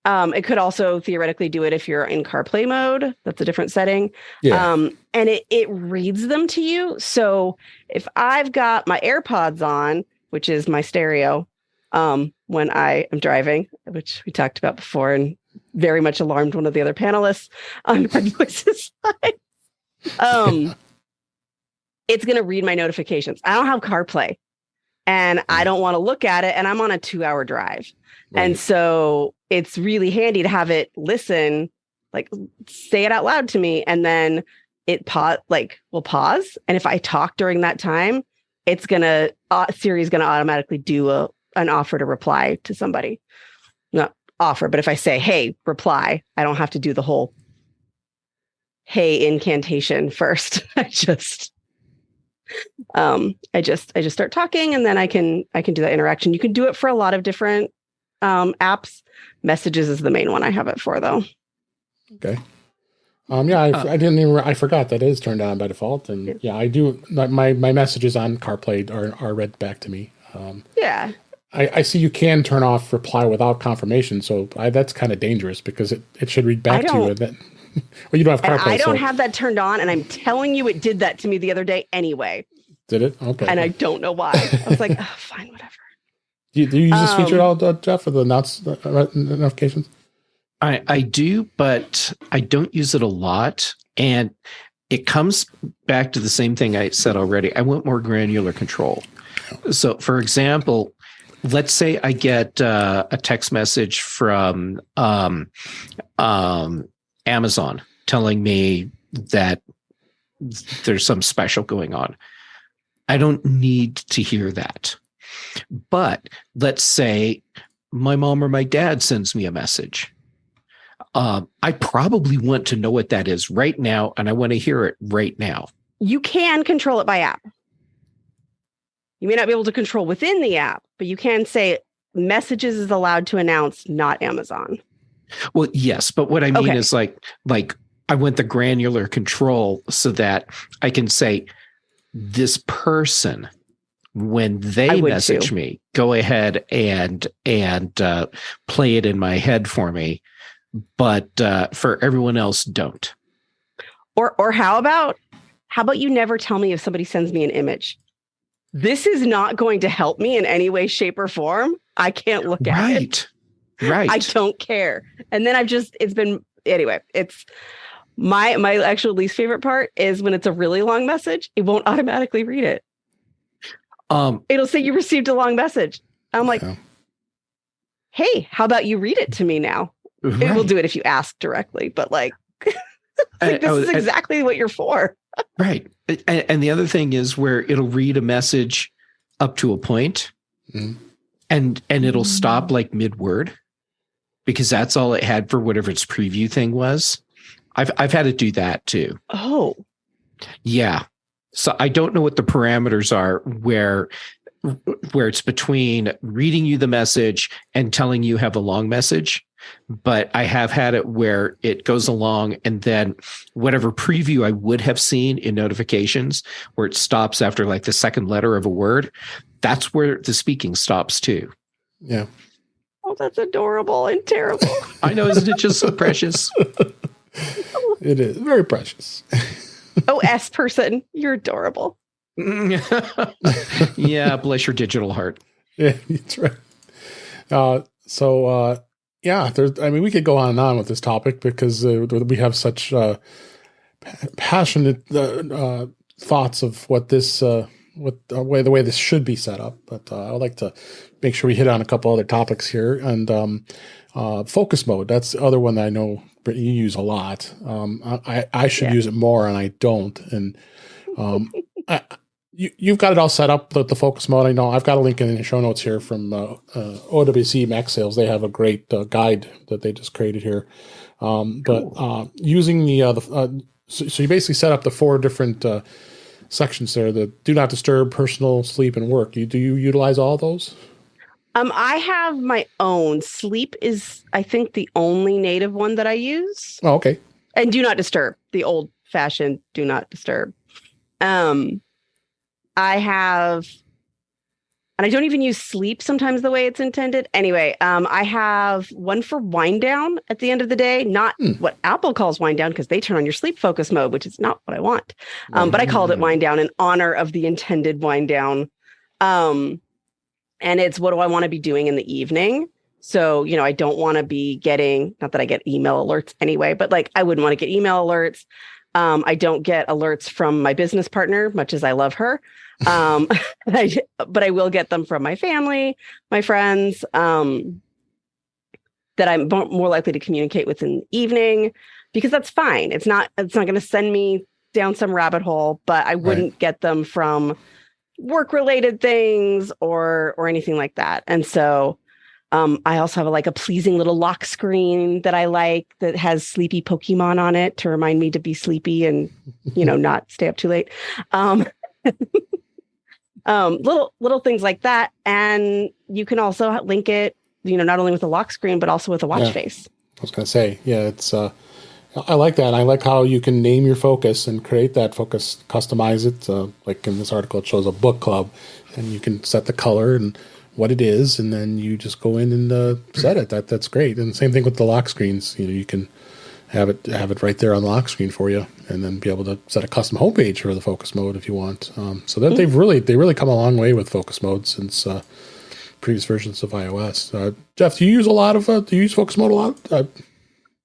It could also theoretically do it if you're in CarPlay mode. That's a different setting. Yeah. And it reads them to you. So if I've got my AirPods on, which is my stereo, when I am driving, which we talked about before and very much alarmed one of the other panelists on my voices side. It's going to read my notifications. I don't have CarPlay and I don't want to look at it. And I'm on a 2-hour drive. Right. And so it's really handy to have it listen, like say it out loud to me. And then it will pause. And if I talk during that time, it's Siri's going to automatically do an offer to reply to somebody. Not offer, but if I say, hey, reply, I don't have to do the whole hey incantation first. I just start talking and then I can do that interaction. You can do it for a lot of different apps. Messages is the main one I have it for though. Okay. I forgot that it is turned on by default. And I do my messages on CarPlay are read back to me. I see you can turn off reply without confirmation. So that's kind of dangerous because it should read back to you. And then, well, you don't have CarPlay. I don't have that turned on. And I'm telling you, it did that to me the other day anyway. Did it? Okay. And I don't know why. I was like, oh, fine, whatever. Do you use this feature at all, Jeff, for the notifications? I do, but I don't use it a lot. And it comes back to the same thing I said already. I want more granular control. So, for example, let's say I get a text message from Amazon telling me that there's some special going on. I don't need to hear that. But let's say my mom or my dad sends me a message. I probably want to know what that is right now, and I want to hear it right now. You can control it by app. You may not be able to control within the app, but you can say messages is allowed to announce, not Amazon. Well, yes, but what I mean is like I want the granular control so that I can say this person, when they message me, go ahead and play it in my head for me. But for everyone else, don't. Or how about you never tell me if somebody sends me an image? This is not going to help me in any way, shape, or form. I can't look at it. Right. I don't care. And then it's my actual least favorite part is when it's a really long message, it won't automatically read it. It'll say you received a long message. I'm like, hey, how about you read it to me now? Right. It will do it if you ask directly, but this is exactly what you're for. Right. And the other thing is where it'll read a message up to a point, and it'll stop like mid-word because that's all it had for whatever its preview thing was. I've had it do that too. Oh. Yeah. So I don't know what the parameters are where it's between reading you the message and telling you have a long message. But I have had it where it goes along and then whatever preview I would have seen in notifications where it stops after like the second letter of a word, that's where the speaking stops too. Yeah. Oh, that's adorable and terrible. I know, isn't it just so precious? It is very precious. Oh, S person, you're adorable. Yeah, bless your digital heart. Yeah, that's right. We could go on and on with this topic because we have such passionate thoughts of what this, the way this should be set up. But I would like to make sure we hit on a couple other topics here. And focus mode, that's the other one that I know Brittany, you use a lot. I should use it more, and I don't. And you've got it all set up, the focus mode. I know I've got a link in the show notes here from OWC Mac Sales. They have a great guide that they just created here. Using so you basically set up the 4 different sections there: the do not disturb, personal, sleep, and work. Do you utilize all those? I have my own. Sleep is, I think, the only native one that I use. Oh, okay. And do not disturb, the old fashioned do not disturb. I have, and I don't even use sleep sometimes the way it's intended. Anyway, I have one for wind down at the end of the day, not what Apple calls wind down because they turn on your sleep focus mode, which is not what I want. But I called it wind down in honor of the intended wind down. And it's what do I want to be doing in the evening? So, I don't want to be getting, not that I get email alerts anyway, but I wouldn't want to get email alerts. I don't get alerts from my business partner, much as I love her. But I will get them from my family, my friends, that I'm more likely to communicate with in the evening, because that's fine. It's not going to send me down some rabbit hole, but I wouldn't get them from work-related things or anything like that. And so I also have a pleasing little lock screen that I like that has sleepy Pokemon on it to remind me to be sleepy and, not stay up too late. Little things like that. And you can also link it, not only with a lock screen, but also with a watch face. I was going to say, it's, I like that. I like how you can name your focus and create that focus, customize it. Like in this article, it shows a book club, and you can set the color and what it is, and then you just go in and set it. That's great. And same thing with the lock screens. You can have it right there on the lock screen for you, and then be able to set a custom homepage for the focus mode if you want. So that they've really come a long way with focus mode since previous versions of iOS. Jeff, do you use focus mode a lot?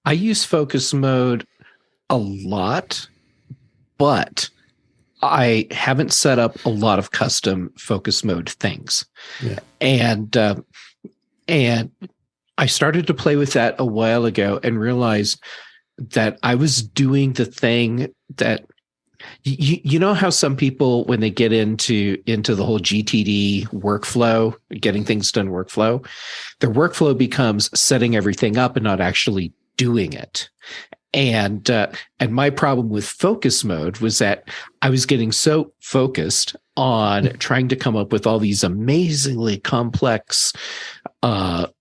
I use focus mode a lot, but I haven't set up a lot of custom focus mode things. Yeah. And I started to play with that a while ago and realized that I was doing the thing that you know how some people, when they get into the whole GTD workflow, getting things done workflow, their workflow becomes setting everything up and not actually doing it. And my problem with focus mode was that I was getting so focused on trying to come up with all these amazingly complex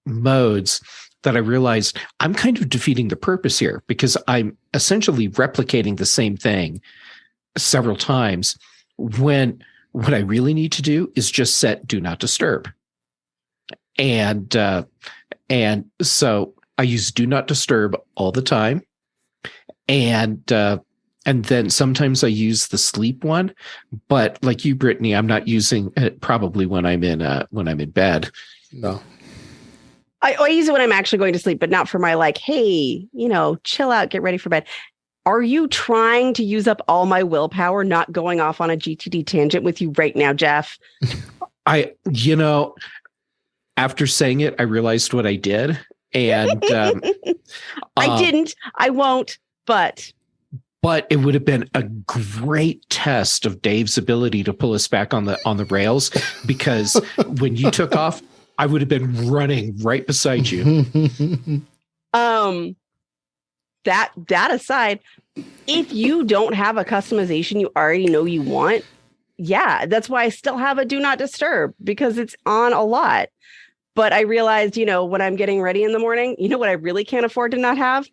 modes that I realized I'm kind of defeating the purpose here, because I'm essentially replicating the same thing several times when what I really need to do is just set do not disturb. And so I use do not disturb all the time. And then sometimes I use the sleep one, but like you, Brittany, I'm not using it probably when I'm in bed. No. I use it when I'm actually going to sleep, but not for my hey, chill out, get ready for bed. Are you trying to use up all my willpower, not going off on a GTD tangent with you right now, Jeff? After saying it, I realized what I did. And I didn't, I won't, but it would have been a great test of Dave's ability to pull us back on the rails, because when you took off, I would have been running right beside you. That aside, if you don't have a customization you already know you want, yeah, that's why I still have a do not disturb, because it's on a lot. But I realized, when I'm getting ready in the morning, what I really can't afford to not have?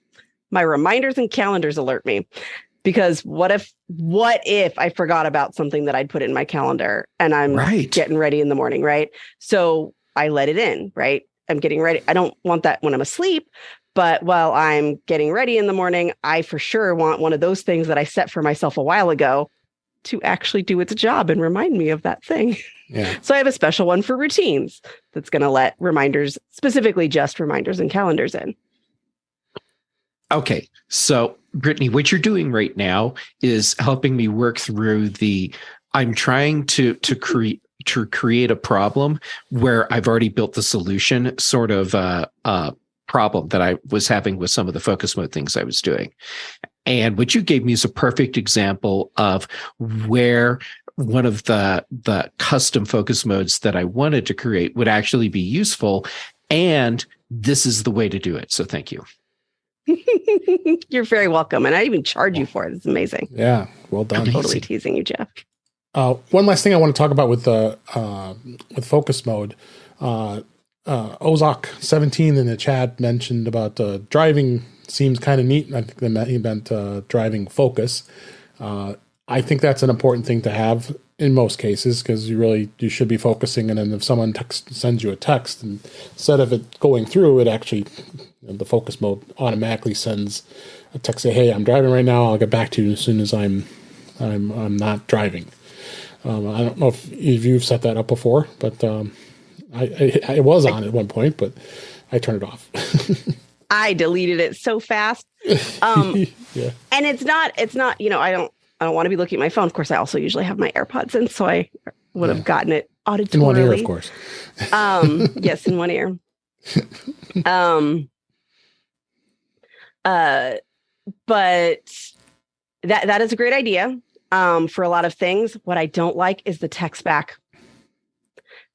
My reminders and calendars alert me. Because what if I forgot about something that I'd put in my calendar and I'm getting ready in the morning, right? So I let it in, right? I'm getting ready. I don't want that when I'm asleep, but while I'm getting ready in the morning, I for sure want one of those things that I set for myself a while ago to actually do its job and remind me of that thing. Yeah. So I have a special one for routines that's going to let reminders, specifically just reminders and calendars in. Okay. So Brittany, what you're doing right now is helping me work through I'm trying to create a problem where I've already built the solution, sort of problem that I was having with some of the focus mode things I was doing. And what you gave me is a perfect example of where one of the custom focus modes that I wanted to create would actually be useful. And this is the way to do it. So thank you. You're very welcome. And I even charge you for it. It's amazing. Yeah. Well done. I'm totally teasing you, Jeff. One last thing I want to talk about with focus mode. Ozok17 in the chat mentioned about driving seems kind of neat. I think he meant driving focus. I think that's an important thing to have in most cases, because you should be focusing. And then if someone sends you a text, and instead of it going through, it actually, the focus mode automatically sends a text say, "Hey, I'm driving right now. I'll get back to you as soon as I'm not driving." I don't know if you've set that up before, but I was on at one point, but I turned it off. I deleted it so fast. Yeah. And it's not, I don't want to be looking at my phone. Of course, I also usually have my AirPods in, so I would have gotten it auditorily. In one ear, of course. Yes, in one ear. But that is a great idea for a lot of things. What I don't like is the text back.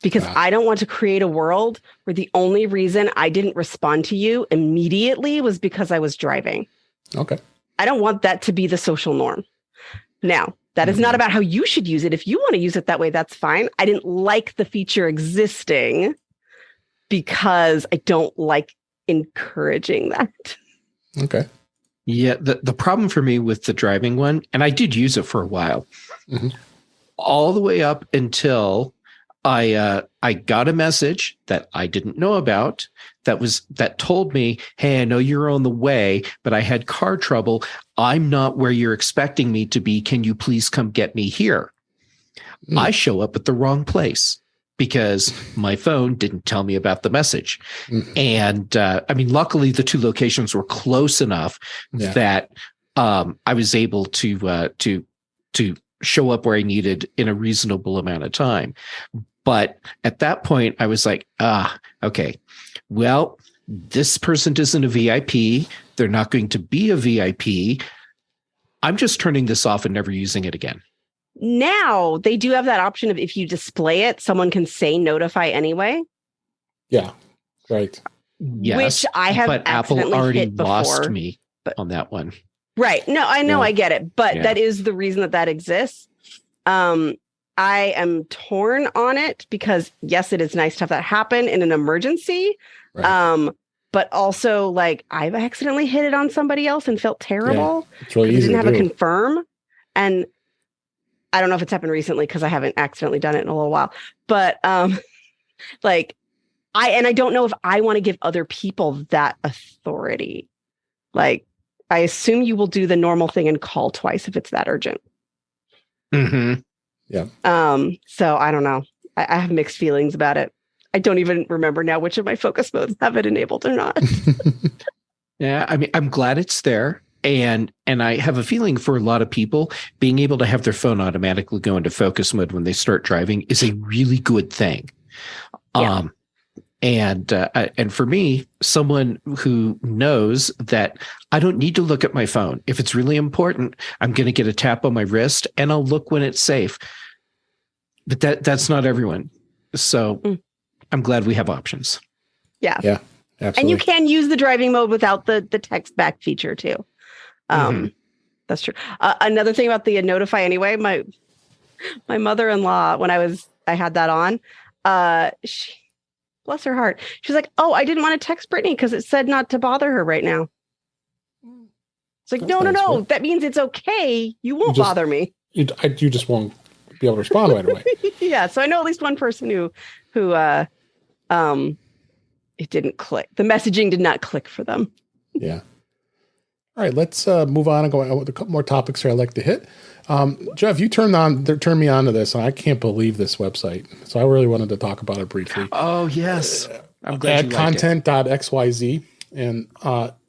Because I don't want to create a world where the only reason I didn't respond to you immediately was because I was driving. Okay. I don't want that to be the social norm. Now, that is not about how you should use it. If you want to use it that way, that's fine. I didn't like the feature existing because I don't like encouraging that. Okay. Yeah, the problem for me with the driving one, and I did use it for a while, all the way up until I got a message that I didn't know about that told me, "Hey, I know you're on the way, but I had car trouble. I'm not where you're expecting me to be. Can you please come get me here?" I show up at the wrong place. because my phone didn't tell me about the message. And I mean, luckily the two locations were close enough that I was able to show up where I needed in a reasonable amount of time. But at that point, I was like, okay, well, this person isn't a VIP. They're not going to be a VIP. I'm just turning this off and never using it again. Now they do have that option of if you display it, someone can say notify anyway. Yeah, right. Yes, which I have, but Apple already lost me on that one. Right. No, I know, I get it, but that is the reason that exists. I am torn on it because yes, it is nice to have that happen in an emergency. Right. But also, like, I've accidentally hit it on somebody else and felt terrible. Yeah, it's really easy. Didn't have a confirm, and I don't know if it's happened recently because I haven't accidentally done it in a little while. But like, I don't know if I want to give other people that authority. Like, I assume you will do the normal thing and call twice if it's that urgent. Mm-hmm. Yeah. So I don't know. I have mixed feelings about it. I don't even remember now which of my focus modes have it enabled or not. Yeah, I mean, I'm glad it's there. And I have a feeling for a lot of people, being able to have their phone automatically go into focus mode when they start driving is a really good thing. Yeah. And for me, someone who knows that I don't need to look at my phone. If it's really important, I'm going to get a tap on my wrist and I'll look when it's safe. But that's not everyone. So I'm glad we have options. Yeah. Yeah. Absolutely. And you can use the driving mode without the text back feature too. That's true. Another thing about the notify anyway, my mother-in-law, when I had that on, she, bless her heart, she's like, "Oh, I didn't want to text Brittany because it said not to bother her right now." It's like, no. Right? That means it's okay. You won't bother me. You just won't be able to respond right away. Yeah. So I know at least one person who it didn't click. The messaging did not click for them. Yeah. All right, let's move on and go on with a couple more topics here I'd like to hit. Jeff, you turned me on to this, and I can't believe this website. So I really wanted to talk about it briefly. Oh, yes. I'm glad Addcontent.xyz. And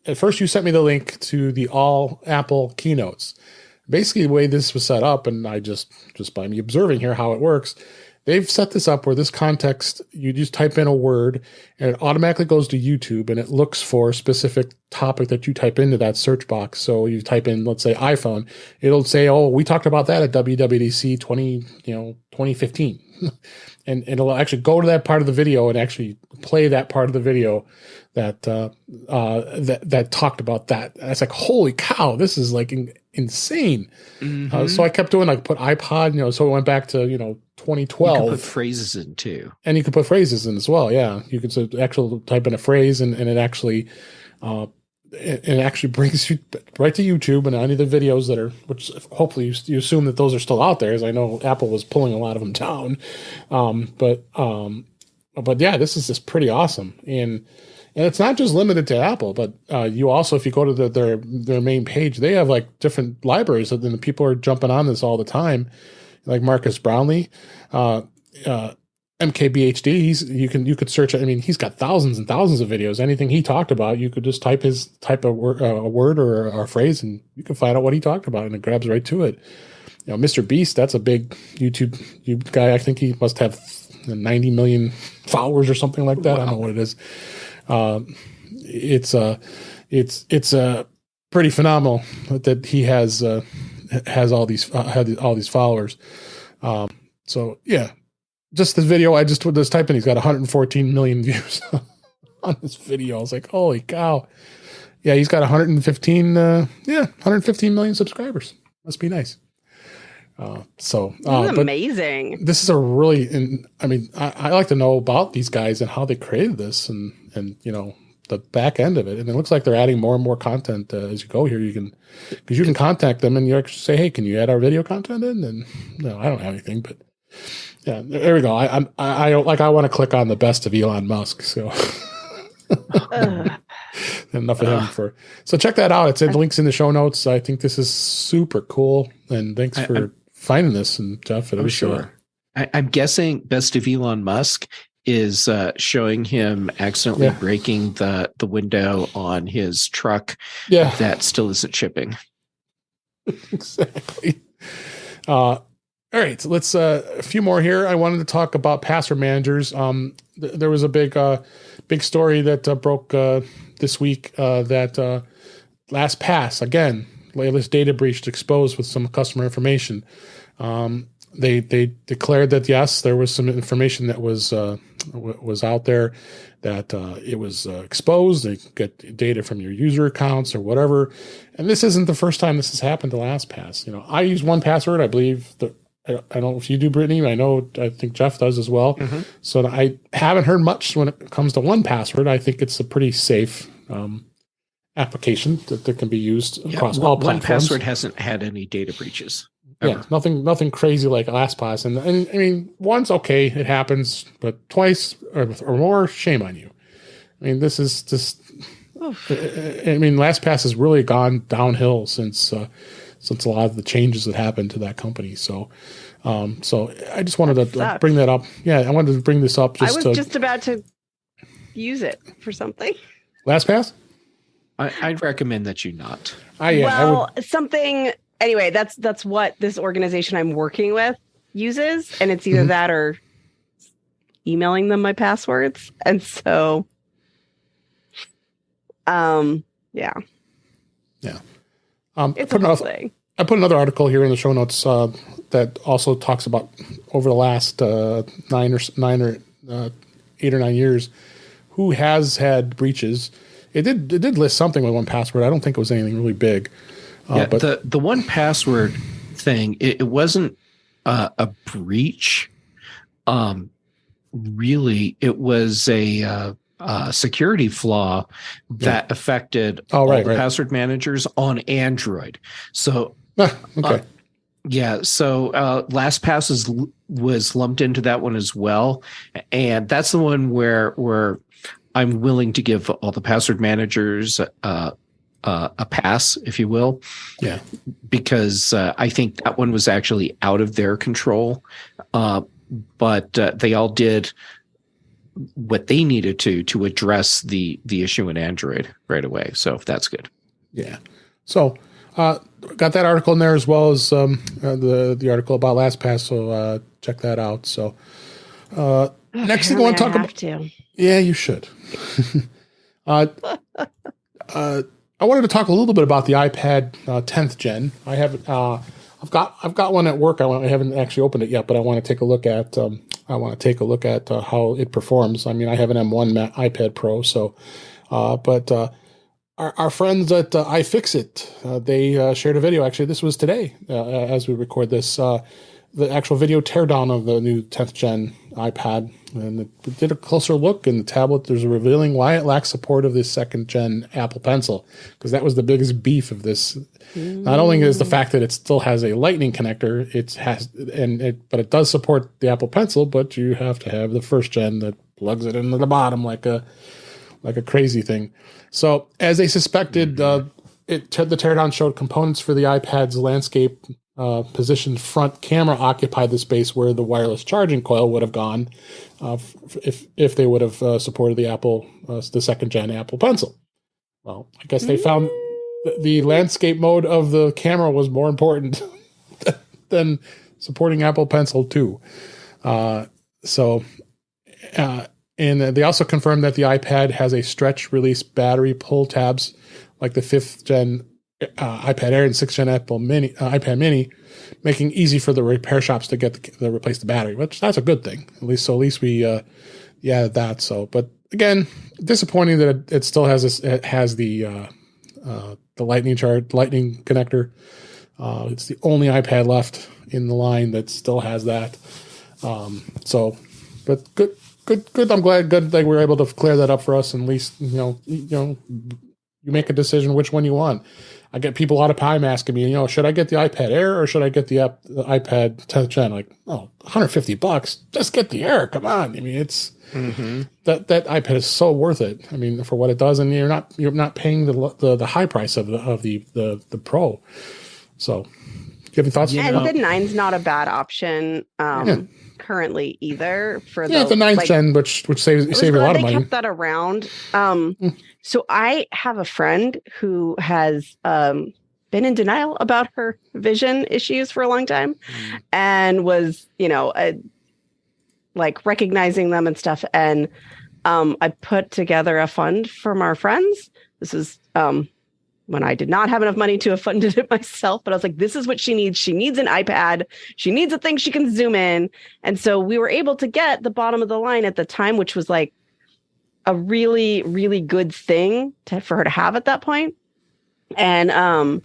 at first you sent me the link to the all Apple keynotes. Basically, the way this was set up, and I just by me observing here how it works, they've set this up where this context, you just type in a word and it automatically goes to YouTube and it looks for a specific topic that you type into that search box. So you type in, let's say, iPhone, it'll say, "Oh, we talked about that at WWDC 2015. And it'll actually go to that part of the video and actually play that part of the video that talked about that. And it's like, holy cow, this is like insane. Mm-hmm. So I kept doing, like, put iPod, so it went back to 2012. You can put phrases in too, and you can put phrases in as well. Yeah, you could actually type in a phrase, and it actually brings you right to YouTube and any of the videos that are, which hopefully you assume that those are still out there, as I know Apple was pulling a lot of them down. But yeah, this is just pretty awesome. And it's not just limited to Apple, but you also, if you go to their main page, they have like different libraries, and the people are jumping on this all the time, like Marcus Brownlee, MKBHD. You could search. I mean, he's got thousands and thousands of videos. Anything he talked about, you could just type a word or a phrase, and you can find out what he talked about, and it grabs right to it. Mr. Beast, that's a big YouTube guy. I think he must have 90 million followers or something like that. Wow. I don't know what it is. It's pretty phenomenal that he has all these followers. So yeah, just this video, I just type in, he's got 114 million views on this video. I was like, holy cow. Yeah, he's got 115 million subscribers. Must be nice. This is amazing. This is a really, I like to know about these guys and how they created this and the back end of it. And it looks like they're adding more and more content as you go here. Because you can contact them and you actually say, "Hey, can you add our video content in?" And no, I don't have anything, but yeah, there we go. I want to click on the best of Elon Musk. So enough of him so check that out. It's links in the show notes. I think this is super cool. And thanks for finding this, and Jeff, it was sure. I'm guessing Best of Elon Musk is showing him accidentally breaking the window on his truck that still isn't shipping. Exactly. All right, so let's a few more here. I wanted to talk about password managers. There was a big story that broke this week that LastPass, again, latest data breach exposed with some customer information. They declared that yes, there was some information that was out there, that it was exposed. They get data from your user accounts or whatever, and this isn't the first time this has happened to LastPass. I use 1Password. I believe that I don't know if you do, Brittany. I think Jeff does as well. Mm-hmm. So I haven't heard much when it comes to 1Password. I think it's a pretty safe application that can be used across all platforms. 1Password hasn't had any data breaches. Ever. Yeah, nothing crazy like LastPass. And I mean, once, okay, it happens, but twice or more, shame on you. I mean, this is just. I mean, LastPass has really gone downhill since a lot of the changes that happened to that company. So I just wanted to bring that up. Yeah, I wanted to bring this up. I was just about to use it for something. LastPass? I'd recommend that you not. Something. Anyway, that's what this organization I'm working with uses, and it's either that or emailing them my passwords. And so, yeah. It's a whole thing. I put another article here in the show notes that also talks about over the last 8 or 9 years who has had breaches. It did list something with 1Password. I don't think it was anything really big. But the 1Password thing, it wasn't a breach. Really, it was a security flaw that affected all the password managers on Android. So, okay. So LastPass was lumped into that one as well, and that's the one where I'm willing to give all the password managers a pass, if you will. Yeah. Because I think that one was actually out of their control. But they all did what they needed to address the issue in Android right away. So that's good. Yeah. So got that article in there as well as the article about LastPass. So check that out. So next thing I want to talk about. Yeah, you should. I wanted to talk a little bit about the iPad 10th gen. I haven't. I've got one at work. I haven't actually opened it yet, but I want to take a look at. How it performs. I mean, I have an M1 iPad Pro, so. But our friends at iFixit, they shared a video. Actually, this was today as we record this. The actual video teardown of the new 10th gen iPad, and it did a closer look in the tablet. There's a revealing why it lacks support of this 2nd gen Apple Pencil, because that was the biggest beef of this. Not only is the fact that it still has a Lightning connector, but it does support the Apple Pencil, but you have to have the 1st gen that plugs it into the bottom like a crazy thing. So as they suspected, the teardown showed components for the iPad's landscape positioned front camera occupied the space where the wireless charging coil would have gone if they would have supported the 2nd gen Apple Pencil. Well, I guess they found the landscape mode of the camera was more important than supporting Apple Pencil 2. And they also confirmed that the iPad has a stretch release battery pull tabs like the 5th gen iPad Air and 6th gen iPad Mini, making easy for the repair shops to replace the battery, which that's a good thing. At least we added that. So, but again, disappointing that it still has the Lightning connector. It's the only iPad left in the line that still has that. But good. I'm glad that we were able to clear that up for us. And at least you make a decision which one you want. I get people all the time asking me, should I get the iPad Air or should I get the iPad 10th gen? Like, $150, just get the Air. Come on. I mean, it's that iPad is so worth it. I mean, for what it does, and you're not paying the high price of the Pro. So, do you have any thoughts? And the 9's not a bad option. currently either. For the ninth gen, which saves you a lot of money. They kept that around. So I have a friend who has been in denial about her vision issues for a long time, and was like recognizing them and stuff. And I put together a fund from our friends. This is when I did not have enough money to have funded it myself, but I was like, this is what she needs. She needs an iPad. She needs a thing she can zoom in. And so we were able to get the bottom of the line at the time, which was like a really, really good thing for her to have at that point. And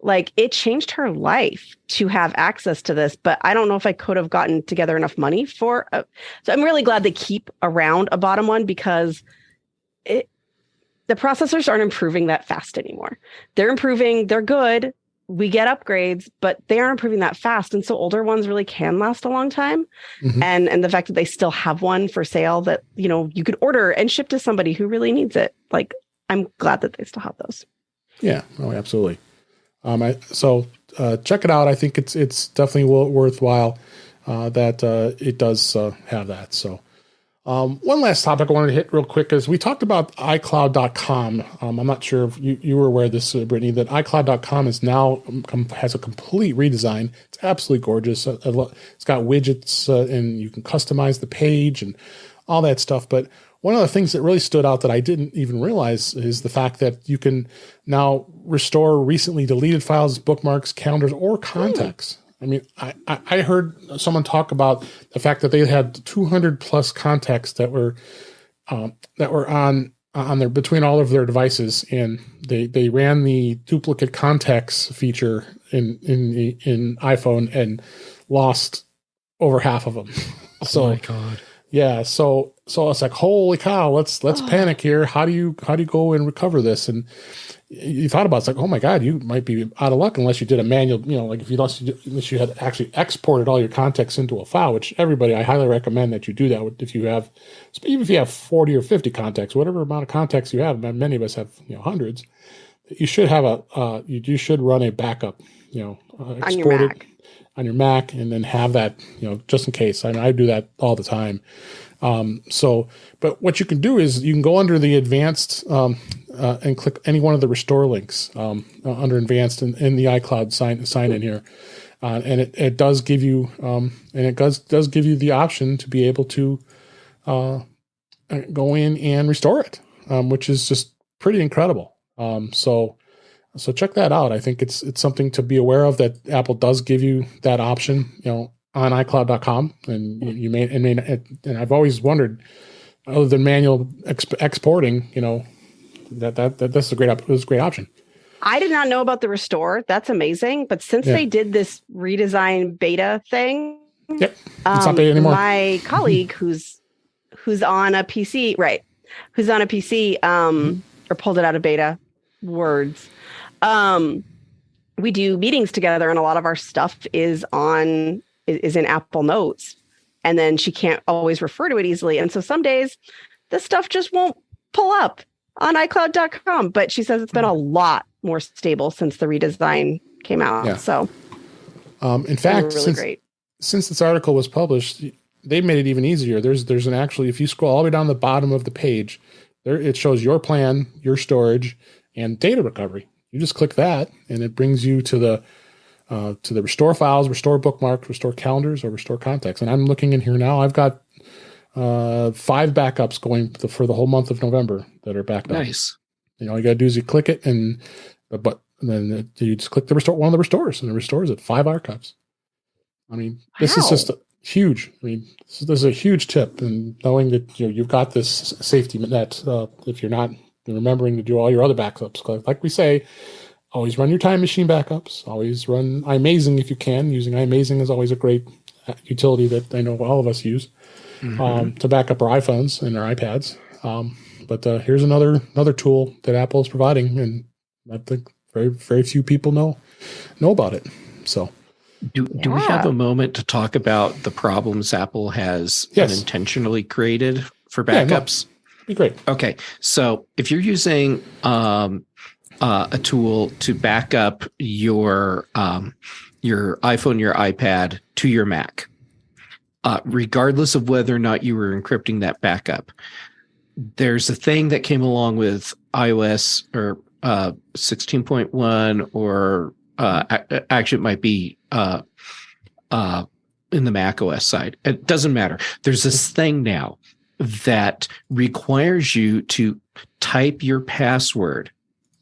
like it changed her life to have access to this, but I don't know if I could have gotten together enough money for so I'm really glad they keep around a bottom one, because the processors aren't improving that fast anymore. They're improving, they're good. We get upgrades, but they aren't improving that fast. And so older ones really can last a long time. Mm-hmm. And the fact that they still have one for sale that, you could order and ship to somebody who really needs it. Like, I'm glad that they still have those. Yeah, absolutely. So check it out. I think it's definitely worthwhile that it does have that. So one last topic I wanted to hit real quick is we talked about iCloud.com. I'm not sure if you were aware of this, Brittany, that iCloud.com is now has a complete redesign. It's absolutely gorgeous. It's got widgets and you can customize the page and all that stuff. But one of the things that really stood out that I didn't even realize is the fact that you can now restore recently deleted files, bookmarks, calendars, or contacts. I mean, I heard someone talk about the fact that they had 200 plus contacts that were on their between all of their devices, and they ran the duplicate contacts feature in iPhone and lost over half of them. Oh my God. Yeah, so it's like, holy cow, let's panic here. How do you go and recover this? And you thought about it, it's like, oh my God, you might be out of luck unless you did a manual, like unless you had actually exported all your contacts into a file, which I highly recommend that you do that even if you have 40 or 50 contacts, whatever amount of contacts you have, many of us have hundreds, you should have you should run a backup, export it on your Mac and then have that, just in case. I do that all the time. But what you can do is you can go under the advanced and click any one of the restore links under advanced in the iCloud sign in here, and it does give you does give you the option to be able to go in and restore it, which is just pretty incredible. So check that out. I think it's something to be aware of, that Apple does give you that option, on iCloud.com, and you may and I've always wondered, other than manual exporting, that's a great option. I did not know about the restore. That's amazing. But since they did this redesign beta thing, it's not beta anymore. My colleague who's on a PC, or pulled it out of beta, words. We do meetings together, and a lot of our stuff is in Apple Notes, and then she can't always refer to it easily. And so some days this stuff just won't pull up on iCloud.com, but she says it's been a lot more stable since the redesign came out. Yeah. So in fact, really great. Since this article was published, they made it even easier. There's an actually, if you scroll all the way down the bottom of the page, there it shows your plan, your storage, and data recovery. You just click that, and it brings you to the restore files, restore bookmarks, restore calendars, or restore contacts. And I'm looking in here now. I've got 5 backups going for the whole month of November that are backed up. Nice. All you got to do is you click it, and then you just click one of the restores, and it restores it. 5 archives. I mean, this is just huge. I mean, this is a huge tip, and knowing that you've got this safety net if you're not remembering to do all your other backups. Like we say, always run your time machine backups. Always run iMazing if you can. Using iMazing is always a great utility that I know all of us use to back up our iPhones and our iPads. But here's another tool that Apple is providing, and I think very, very few people know about it. So, do we have a moment to talk about the problems Apple has unintentionally created for backups? Be great. Okay, so if you're using a tool to back up your iPhone, your iPad to your Mac, regardless of whether or not you were encrypting that backup. There's a thing that came along with iOS or 16.1, or actually it might be in the Mac OS side. It doesn't matter. There's this thing now that requires you to type your password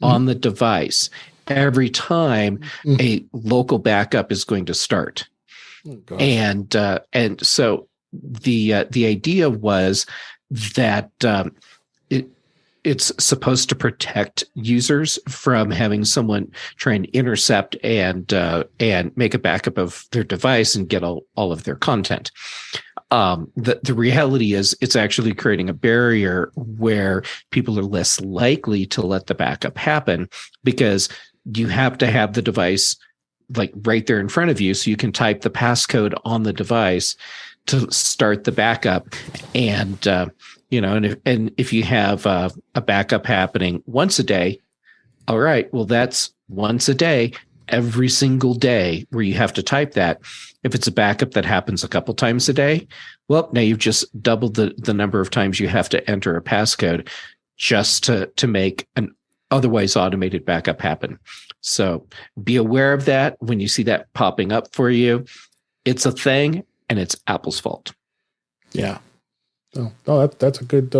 on the device every time a local backup is going to start. Oh, and so the idea was that it's supposed to protect users from having someone try and intercept and make a backup of their device and get all of their content. The reality is it's actually creating a barrier where people are less likely to let the backup happen, because you have to have the device like right there in front of you so you can type the passcode on the device to start the backup. And and if you have a backup happening once a day, all right, well, that's once a day, every single day where you have to type that. If it's a backup that happens a couple times a day, well, now you've just doubled the number of times you have to enter a passcode just to make an otherwise automated backup happen. So be aware of that when you see that popping up for you. It's a thing, and it's Apple's fault. Yeah. Oh, that's a good.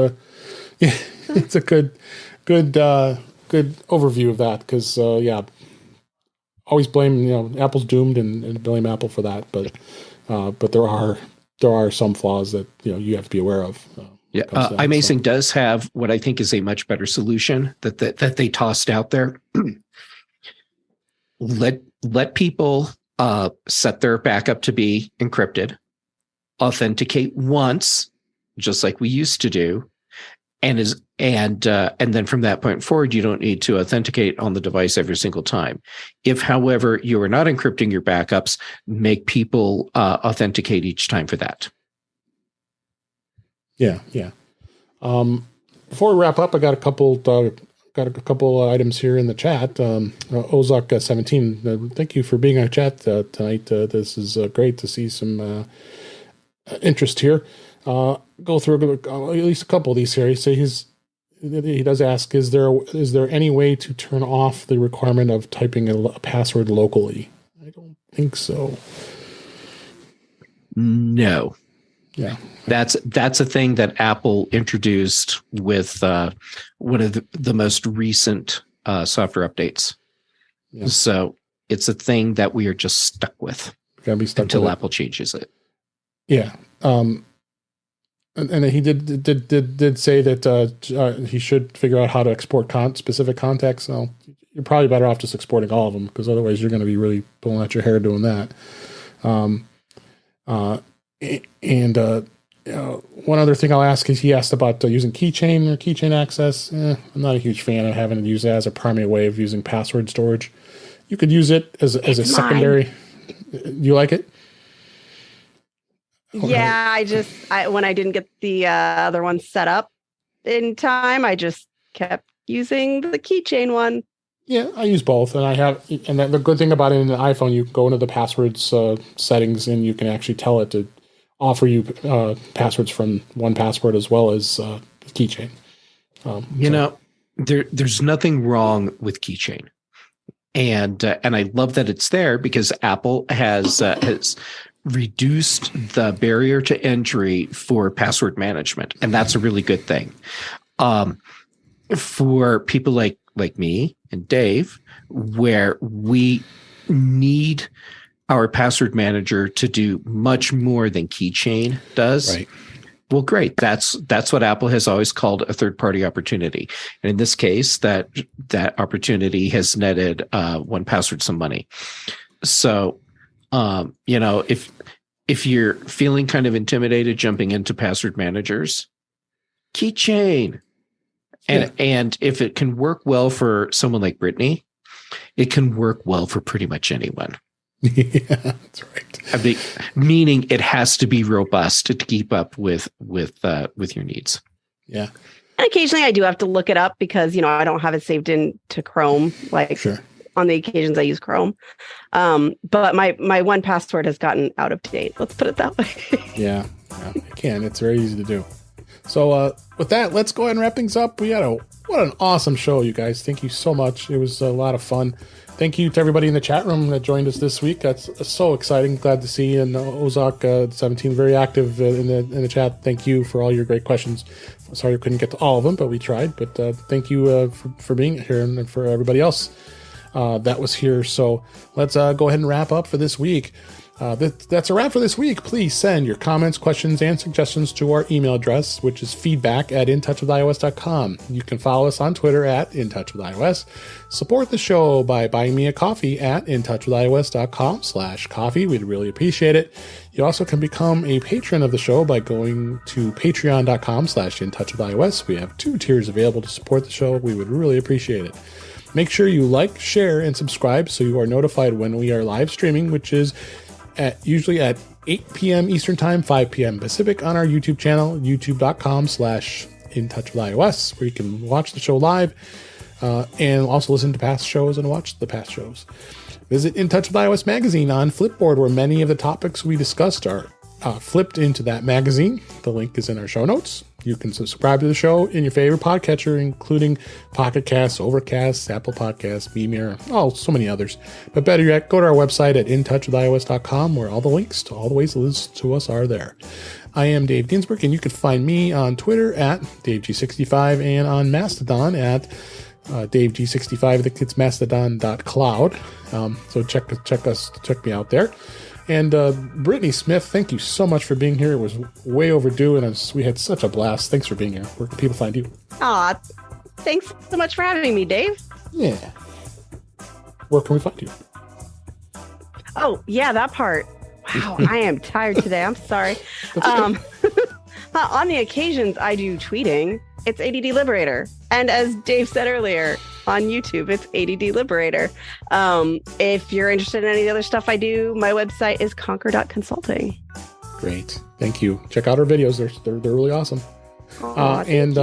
Yeah, it's a good overview of that, because always blame Apple's doomed and blame Apple for that, but there are some flaws that you have to be aware of. iMasing does have what I think is a much better solution that they tossed out there. Let people set their backup to be encrypted, authenticate once, just like we used to do, and then from that point forward, you don't need to authenticate on the device every single time. If, however, you are not encrypting your backups, make people authenticate each time for that. Yeah. Before we wrap up, I got a couple items here in the chat. Ozak17, thank you for being on chat tonight. This is great to see some interest here. Go through at least a couple of these here. He does ask, is there any way to turn off the requirement of typing a password locally? I don't think so. No. Yeah. That's a thing that Apple introduced with one of the most recent software updates. Yeah. So it's a thing that we are just stuck with until Apple changes it. Yeah. And he did say that he should figure out how to export specific context. So you're probably better off just exporting all of them, because otherwise you're going to be really pulling out your hair doing that. One other thing I'll ask is, he asked about using keychain or keychain access. I'm not a huge fan of having to use that as a primary way of using password storage. You could use it as a secondary. You like it? Yeah, when I didn't get the other one set up in time, I just kept using the keychain one. Yeah, I use both, and the good thing about it in the iPhone, you go into the passwords settings, and you can actually tell it to offer you passwords from 1Password as well as the keychain. There's nothing wrong with keychain, and I love that it's there, because Apple has reduced the barrier to entry for password management, and that's a really good thing. For people like me and Dave, where we need our password manager to do much more than keychain does. Right. Well, great. That's what Apple has always called a third-party opportunity. And in this case, that opportunity has netted 1Password some money. So, if you're feeling kind of intimidated jumping into password managers, keychain. And if it can work well for someone like Brittany, it can work well for pretty much anyone. Yeah, that's right. Meaning it has to be robust to keep up with your needs. Yeah. And occasionally I do have to look it up because, I don't have it saved into Chrome. Like, sure. on the occasions I use Chrome. But my 1Password has gotten out of date. Let's put it that way. Yeah, it can. It's very easy to do. So with that, let's go ahead and wrap things up. What an awesome show, you guys. Thank you so much. It was a lot of fun. Thank you to everybody in the chat room that joined us this week. That's so exciting. Glad to see you. And Ozark 17, very active in the chat. Thank you for all your great questions. Sorry I couldn't get to all of them, but we tried. But thank you for being here, and for everybody else that was here. So let's go ahead and wrap up for this week. That's a wrap for this week. Please send your comments, questions, and suggestions to our email address, which is feedback@intouchwithios.com. You can follow us on Twitter @intouchwithios. Support the show by buying me a coffee at intouchwithios.com/coffee. We'd really appreciate it. You also can become a patron of the show by going to patreon.com/intouchwithios. We have 2 tiers available to support the show. We would really appreciate it. Make sure you like, share, and subscribe so you are notified when we are live streaming, which is usually at 8 p.m. Eastern Time, 5 p.m. Pacific on our YouTube channel, youtube.com/intouchwithios, where you can watch the show live and also listen to past shows and watch the past shows. Visit In Touch with iOS magazine on Flipboard, where many of the topics we discussed are flipped into that magazine. The link is in our show notes. You can subscribe to the show in your favorite podcatcher, including Pocket Casts, Overcast, Apple Podcasts, Beamer, so many others. But better yet, go to our website at intouchwithios.com, where all the links to all the ways to listen to us are there. I am Dave Ginsburg, and you can find me on Twitter at DaveG65 and on Mastodon at DaveG65. I think it's mastodon.cloud. So check me out there. And Brittany Smith, thank you so much for being here. It was way overdue, and we had such a blast. Thanks for being here. Where can people find you? Aw, thanks so much for having me, Dave. Yeah. Where can we find you? Oh, yeah, that part. Wow, I am tired today. I'm sorry. On the occasions I do tweeting, it's ADD Liberator. And as Dave said earlier, on YouTube, it's ADD Liberator. If you're interested in any of the other stuff I do, my website is conquer.consulting. Great. Thank you. Check out our videos. They're really awesome. And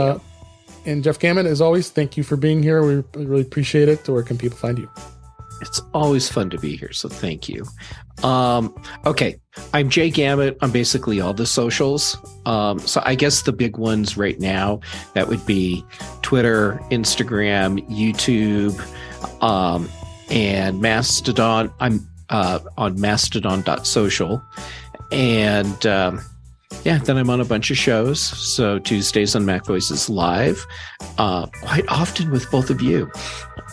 Jeff Gamet, as always, thank you for being here. We really appreciate it. Where can people find you? It's always fun to be here, so thank you. Okay, I'm Jay Gamet on basically all the socials. So I guess the big ones right now, that would be Twitter, Instagram, YouTube, and Mastodon. I'm on mastodon.social. And then I'm on a bunch of shows. So Tuesdays on Mac Voices Live, quite often with both of you.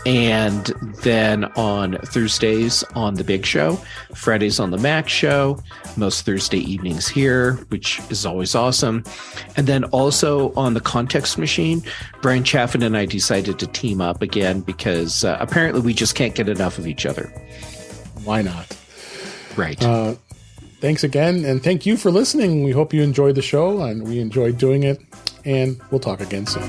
And then on Thursdays on The Big Show, Fridays on The Mac Show, most Thursday evenings here, which is always awesome. And then also on The Context Machine, Brian Chaffin and I decided to team up again because apparently we just can't get enough of each other. Why not? Right. Thanks again, and thank you for listening. We hope you enjoyed the show, and we enjoyed doing it, and we'll talk again soon.